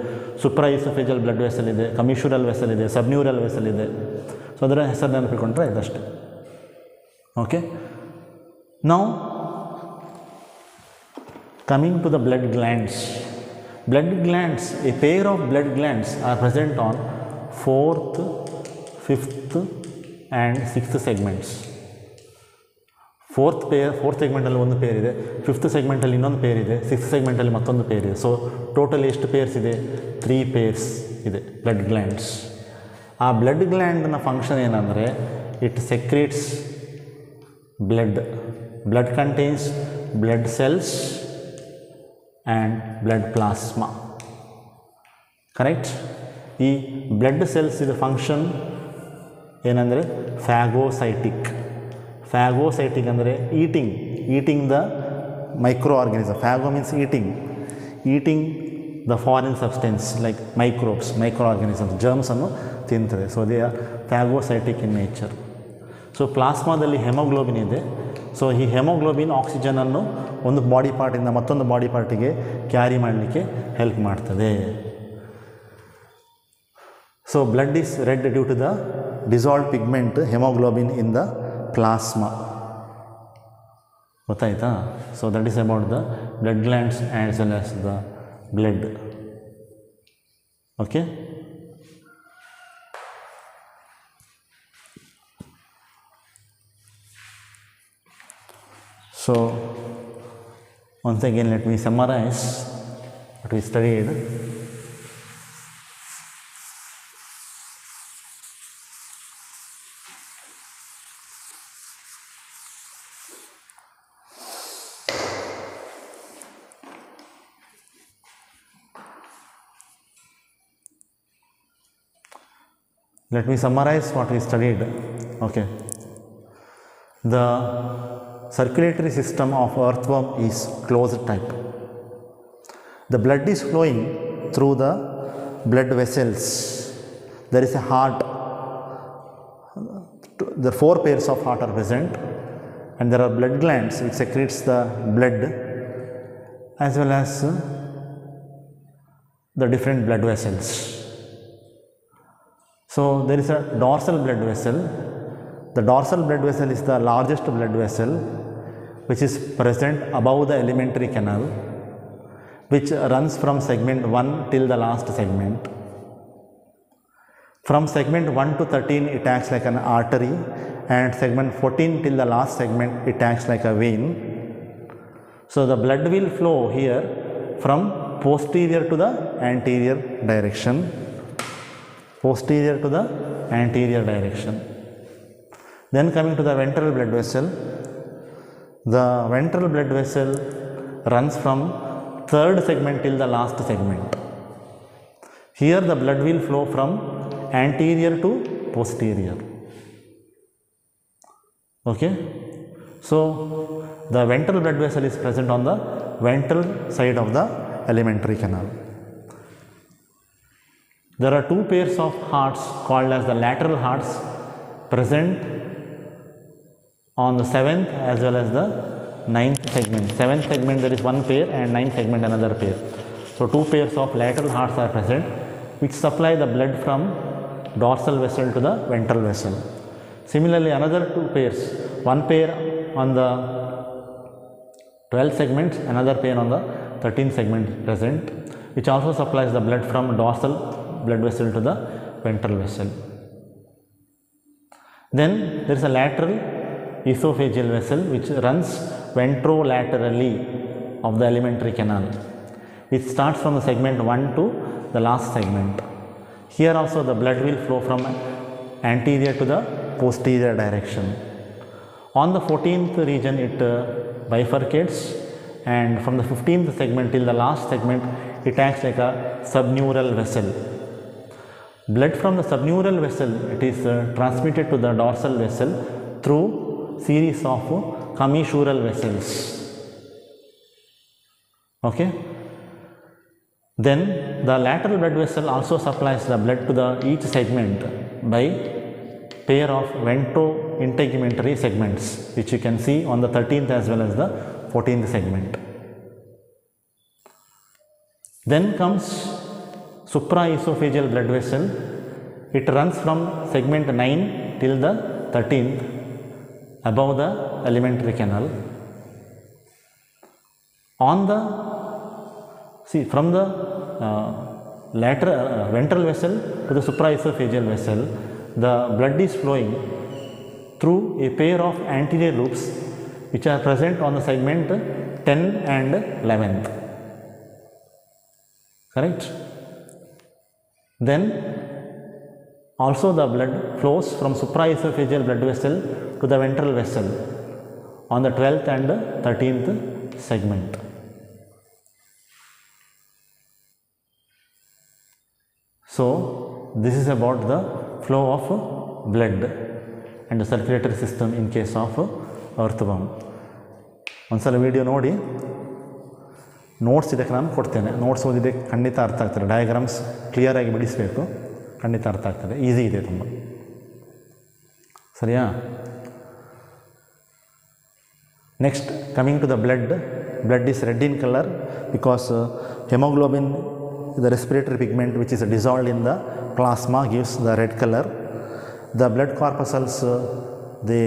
ಸುಪ್ರಾ ಈಸೋಫೇಜಿಯಲ್ ಬ್ಲಡ್ ವೆಸಲ್ ಇದೆ, ಕಮಿಷುರಲ್ ವೆಸಲ್ ಇದೆ, ಸಬ್ನ್ಯೂರಲ್ ವೆಸಲ್ ಇದೆ. ಸೊ ಅದರ ಹೆಸರು ನೆನಪಿಕೊಂಡ್ರೆ ಇದಷ್ಟೇ. Okay, now coming to the blood glands. Blood glands, a pair of blood glands are present on 4th, 5th and 6th segments. 4th ಸೆಗ್ಮೆಂಟಲ್ಲಿ ಒಂದು ಪೇರ್ ಇದೆ, 5th ಸೆಗ್ಮೆಂಟಲ್ಲಿ ಇನ್ನೊಂದು ಪೇರ್ ಇದೆ, 6th ಸೆಗ್ಮೆಂಟಲ್ಲಿ ಮತ್ತೊಂದು ಪೇರ್ ಇದೆ. ಸೊ ಟೋಟಲ್ ಎಷ್ಟು ಪೇರ್ಸ್ ಇದೆ? 3 pairs ಇದೆ blood glands. ಆ ಬ್ಲಡ್ ಗ್ಲ್ಯಾಂಡ್ನ ಫಂಕ್ಷನ್ ಏನಂದರೆ, it secretes blood contains blood cells and blood plasma. Correct? ಈ ಬ್ಲಡ್ ಸೆಲ್ಸ್ ಇದು ಫಂಕ್ಷನ್ ಏನಂದರೆ ಫ್ಯಾಗೋಸೈಟಿಕ್ ಅಂದರೆ eating the microorganism. Phago means eating the foreign substance like microorganisms, ಜರ್ಮ್ಸನ್ನು ತಿಂತದೆ. So they are phagocytic in nature. So ಪ್ಲಾಸ್ಮಾದಲ್ಲಿ haemoglobin ಇದೆ. So ಈ haemoglobin ಆಕ್ಸಿಜನನ್ನು ಒಂದು ಬಾಡಿ ಪಾರ್ಟಿಂದ ಮತ್ತೊಂದು ಬಾಡಿ ಪಾರ್ಟಿಗೆ ಕ್ಯಾರಿ ಮಾಡಲಿಕ್ಕೆ ಹೆಲ್ಪ್ ಮಾಡ್ತದೆ. So blood is red due to the dissolved pigment haemoglobin in the plasma. ಗೊತ್ತಾಯ್ತಾ? So that is about the blood glands as well as the blood. Okay, so once again let me summarize what we studied. Let me summarize what we studied. Okay, the circulatory system of earthworm is closed type. The blood is flowing through the blood vessels. There is a heart. The 4 pairs of heart are present, and there are blood glands which secretes the blood as well as the different blood vessels. So there is a dorsal blood vessel. The dorsal blood vessel is the largest blood vessel which is present above the alimentary canal, which runs from segment 1 till the last segment. From segment 1 to 13 it acts like an artery, and segment 14 till the last segment it acts like a vein. So the blood will flow here from posterior to the anterior direction. Then coming to the ventral blood vessel, the ventral blood vessel runs from 3rd segment till the last segment. Here the blood will flow from anterior to posterior. Okay, so the ventral blood vessel is present on the ventral side of the alimentary canal. There are 2 pairs of hearts called as the lateral hearts present on the 7th as well as the ninth segment. Seventh segment there is one pair and ninth segment another pair. So two pairs of lateral hearts are present which supply the blood from dorsal vessel to the ventral vessel. Similarly, another two pairs, one pair on the 12th segment, another pair on the 13th segment present, which also supplies the blood from dorsal blood vessel to the ventral vessel. Then there is a lateral esophageal vessel which runs ventrolaterally of the alimentary canal, which starts from the segment 1 to the last segment. Here also the blood will flow from anterior to the posterior direction. On the 14th region it bifurcates, and from the 15th segment till the last segment it acts like a subneural vessel. Blood from the subneural vessel, it is transmitted to the dorsal vessel through series of commissural vessels. Okay. Then the lateral blood vessel also supplies the blood to the each segment by pair of ventrointegumentary segments, which you can see on the 13th as well as the 14th segment. Then comes supraesophageal blood vessel. It runs from segment 9 till the 13th above the alimentary canal. On the from the lateral ventral vessel to the supraesophageal vessel, the blood is flowing through a pair of anterior loops which are present on the segment 10 and 11th. Correct? Then also the blood flows from supraesophageal blood vessel to the ventral vessel on the 12th and 13th segment. So this is about the flow of blood and the circulatory system in case of earthworm. ಒಂದ್ಸಲ video ನೋಡಿ, notes ಇದಕ್ಕೆ ನಾನು ಕೊಡ್ತೇನೆ. Notes ಓದಿದೆ ಖಂಡಿತ ಅರ್ಥ ಆಗ್ತದೆ. Diagrams ಕ್ಲಿಯರಾಗಿ ಬಿಡಿಸಬೇಕು, ಖಂಡಿತ ಅರ್ಥ ಆಗ್ತದೆ. ಈಸಿ ಇದೆ ತುಂಬ. ಸರಿಯಾ? Next coming to the blood. Blood is red in colour because hemoglobin, the respiratory pigment which is dissolved in the plasma, gives the red color. The blood corpuscles they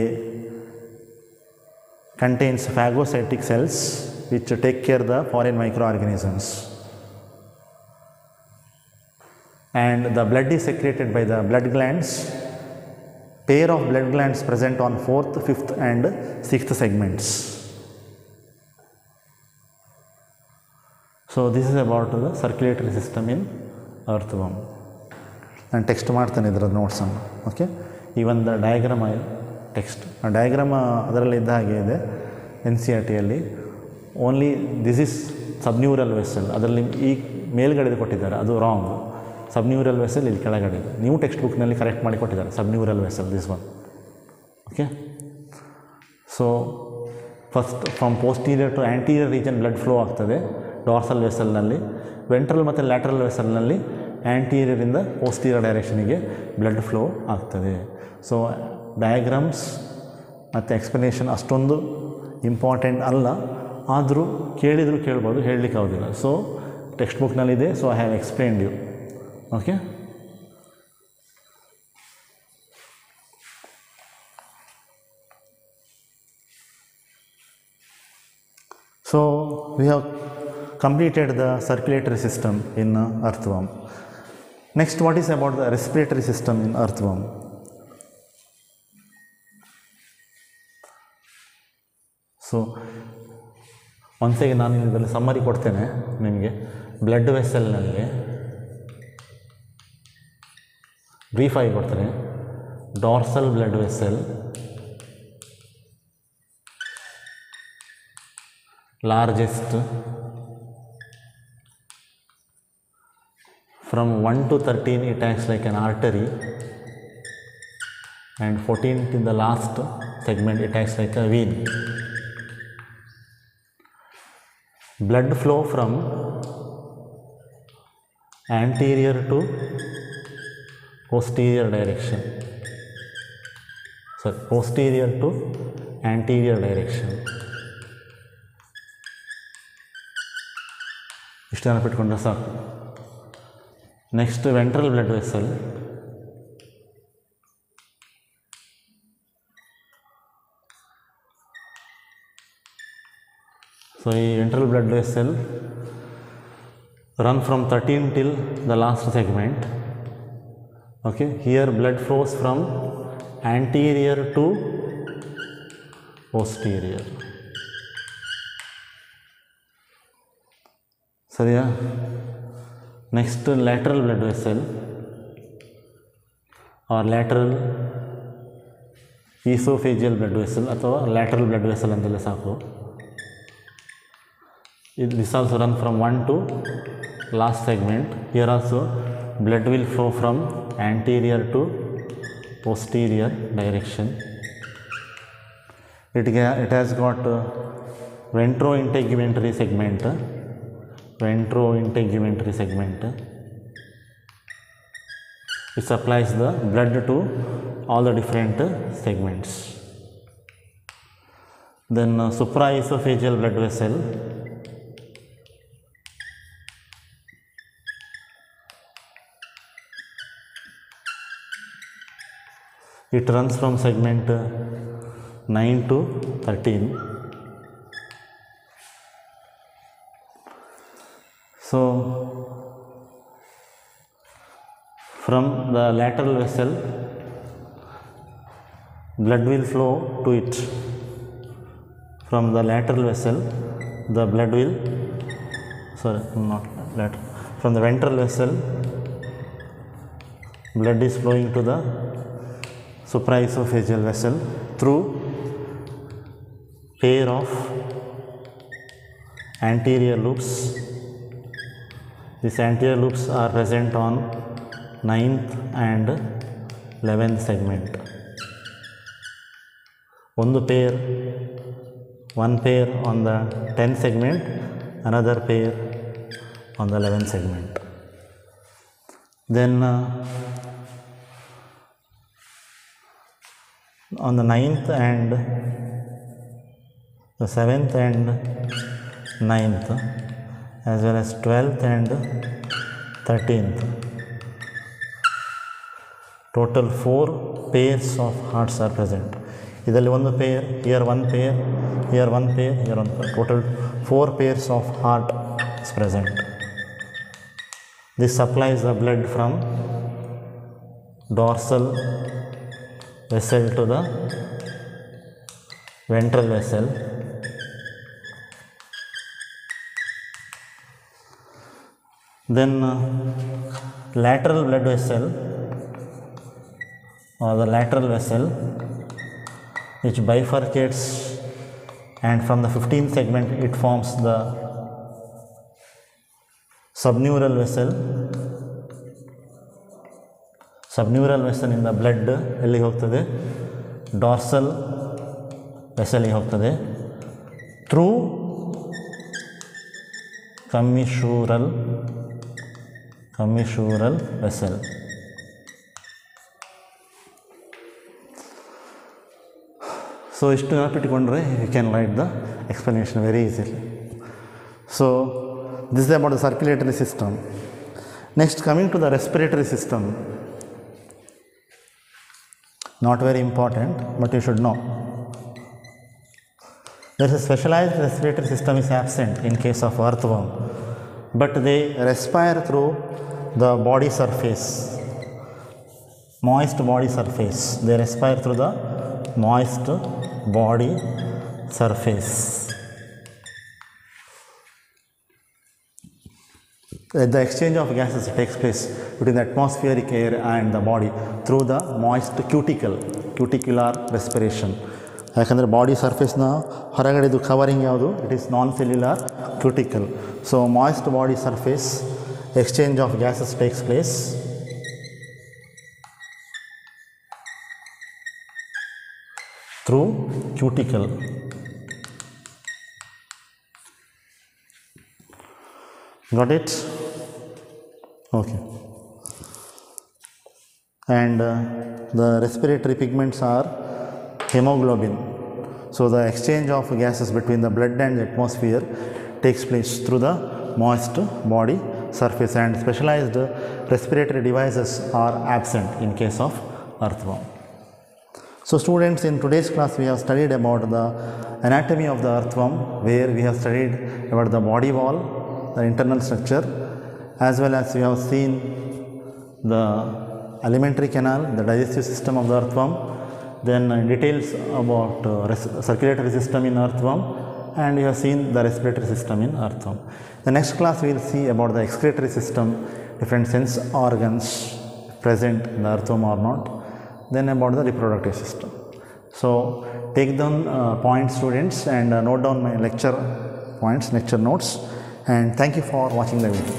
contains phagocytic cells which take care of the foreign microorganisms, and the blood is secreted by the blood glands. Pair of blood glands present on 4th, 5th and 6th segments. So this is about the circulatory system in earthworm. ನಾನು text ಮಾಡ್ತೇನೆ ಇದರ ನೋಟ್ಸನ್ನು. Okay, even the diagram text, ಆ diagram ಅದರಲ್ಲಿ ಇದ್ದ ಹಾಗೆ ಇದೆ NCERTಯಲ್ಲಿ. Only this is subneural vessel, ಅದರಲ್ಲಿ ಈ ಮೇಲ್ಗಡೆ ಕೊಟ್ಟಿದ್ದಾರೆ, ಅದು ರಾಂಗ್. ಸಬ್ನ್ಯೂರಲ್ ವೆಸಲ್ ಇಲ್ಲಿ ಕೆಳಗಡೆ ಇದೆ. ನೀವು ಟೆಕ್ಸ್ಟ್ ಬುಕ್ನಲ್ಲಿ ಕರೆಕ್ಟ್ ಮಾಡಿ ಕೊಟ್ಟಿದ್ದಾರೆ subneural vessel, this one. Okay, so first from posterior to anterior region blood flow ಆಗ್ತದೆ ಡಾರ್ಸಲ್ ವೆಸಲ್ನಲ್ಲಿ. ವೆಂಟ್ರಲ್ ಮತ್ತು ಲ್ಯಾಟ್ರಲ್ ವೆಸಲ್ನಲ್ಲಿ ಆ್ಯಂಟೀರಿಯರಿಂದ ಪೋಸ್ಟೀರಿಯರ್ ಡೈರೆಕ್ಷನಿಗೆ ಬ್ಲಡ್ ಫ್ಲೋ ಆಗ್ತದೆ. ಸೊ ಡಯಾಗ್ರಾಮ್ಸ್ ಮತ್ತು ಎಕ್ಸ್ಪ್ಲನೇಷನ್ ಅಷ್ಟೊಂದು ಇಂಪಾರ್ಟೆಂಟ್ ಅಲ್ಲ, ಆದರೂ ಕೇಳಿದರೂ ಕೇಳ್ಬೋದು, ಹೇಳಲಿಕ್ಕೆ ಆಗೋದಿಲ್ಲ. ಸೊ ಟೆಕ್ಸ್ಟ್ ಬುಕ್ನಲ್ಲಿದೆ, so I have explained you. Okay, so we have completed the circulatory system in earthworm. Next, what is about the respiratory system in earthworm? So ಒಂದ್ಸರಿ ನಾನು ಇದರಲ್ಲಿ ಸಮ್ಮರಿ ಕೊಡ್ತೇನೆ ನಿಮಗೆ. ಬ್ಲಡ್ ವೆಸಲ್ನಲ್ಲಿ ಬ್ರೀಫಾಗಿ ಕೊಡ್ತೇನೆ. Dorsal blood vessel, largest, from 1 to 13 it acts like an artery, and 14th in the last segment it acts like a vein. Blood flow from anterior to posterior direction, posterior to anterior direction. ಇಷ್ಟು ನೆನಪಿಟ್ಕೊಂಡ್ರೆ ಸಾಕು. Next ventral blood vessel. So ಈ ventral blood vessel run from 13 till the last segment. Okay, here blood flows from anterior to posterior. ಸರಿಯಾ? Next lateral blood vessel or lateral esophageal blood vessel ಅಥವಾ lateral blood vessel ಅಂತಲೇ ಸಾಕು. This also run from 1 to last segment. Here also blood will flow from anterior to posterior direction. It has got ventrointegumentary segment. Ventrointegumentary segment. It supplies the blood to all the different segments. Then supraesophageal blood vessel. It runs from segment 9 to 13. So, from the lateral vessel, blood will flow to it. From the lateral vessel, the blood will, sorry, not lateral, from the ventral vessel, blood is flowing to the supraesophageal vessel through pair of anterior loops. These anterior loops are present on 9th and 11th segment. One pair on the 10th segment, another pair on the 11th segment. Then on the 9th and the 7th and 9th, as well as 12th and 13th, total 4 pairs of hearts are present. ಇದರಲ್ಲಿ ಒಂದು pair, here one pair, here one pair, here one pair. Total 4 pairs of heart is present. This supplies the blood from dorsal vessel to the ventral vessel. Then lateral blood vessel or the lateral vessel, which bifurcates, and from the 15th segment it forms the subneural vessel. Subneural vessel in the blood ಎಲ್ಲಿಗೆ ಹೋಗ್ತದೆ? dorsal vessel ಗೆ ಹೋಗ್ತದೆ through commissural vessel. So ಇಷ್ಟು ನೆನಪಿಟ್ಟುಕೊಂಡ್ರೆ you can write the explanation very easily. So this is about the circulatory system. Next, coming to the respiratory system. Not very important, but you should know. There is a specialized respiratory system is absent in case of earthworm, but they respire through the body surface, moist body surface. They respire through the moist body surface. The exchange of gases takes place between the atmospheric air and the body through the moist cuticular respiration. ಯಾಕಂದರೆ body ಸರ್ಫೇಸ್ನ ಹೊರಗಡೆದು covering ಯಾವುದು? It is non cellular cuticle. So moist body surface exchange of gases takes place through cuticle. Got it? Okay. And the respiratory pigments are hemoglobin. So the exchange of gases between the blood and the atmosphere takes place through the moist body surface, and specialized respiratory devices are absent in case of earthworm. So students, in today's class we have studied about the anatomy of the earthworm, where we have studied about the body wall, the internal structure, as well as we have seen the alimentary canal, the digestive system of the earthworm, then details about circulatory system in earthworm, and you have seen the respiratory system in earthworm. The next class we will see about the excretory system, different sense organs present in the earthworm or not, then about the reproductive system. So take down points, students, and note down my lecture points, lecture notes, and thank you for watching the video.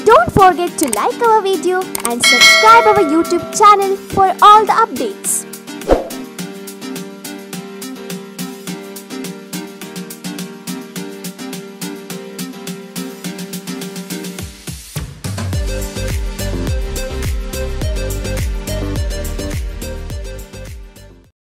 Don't forget to like our video and subscribe our YouTube channel for all the updates.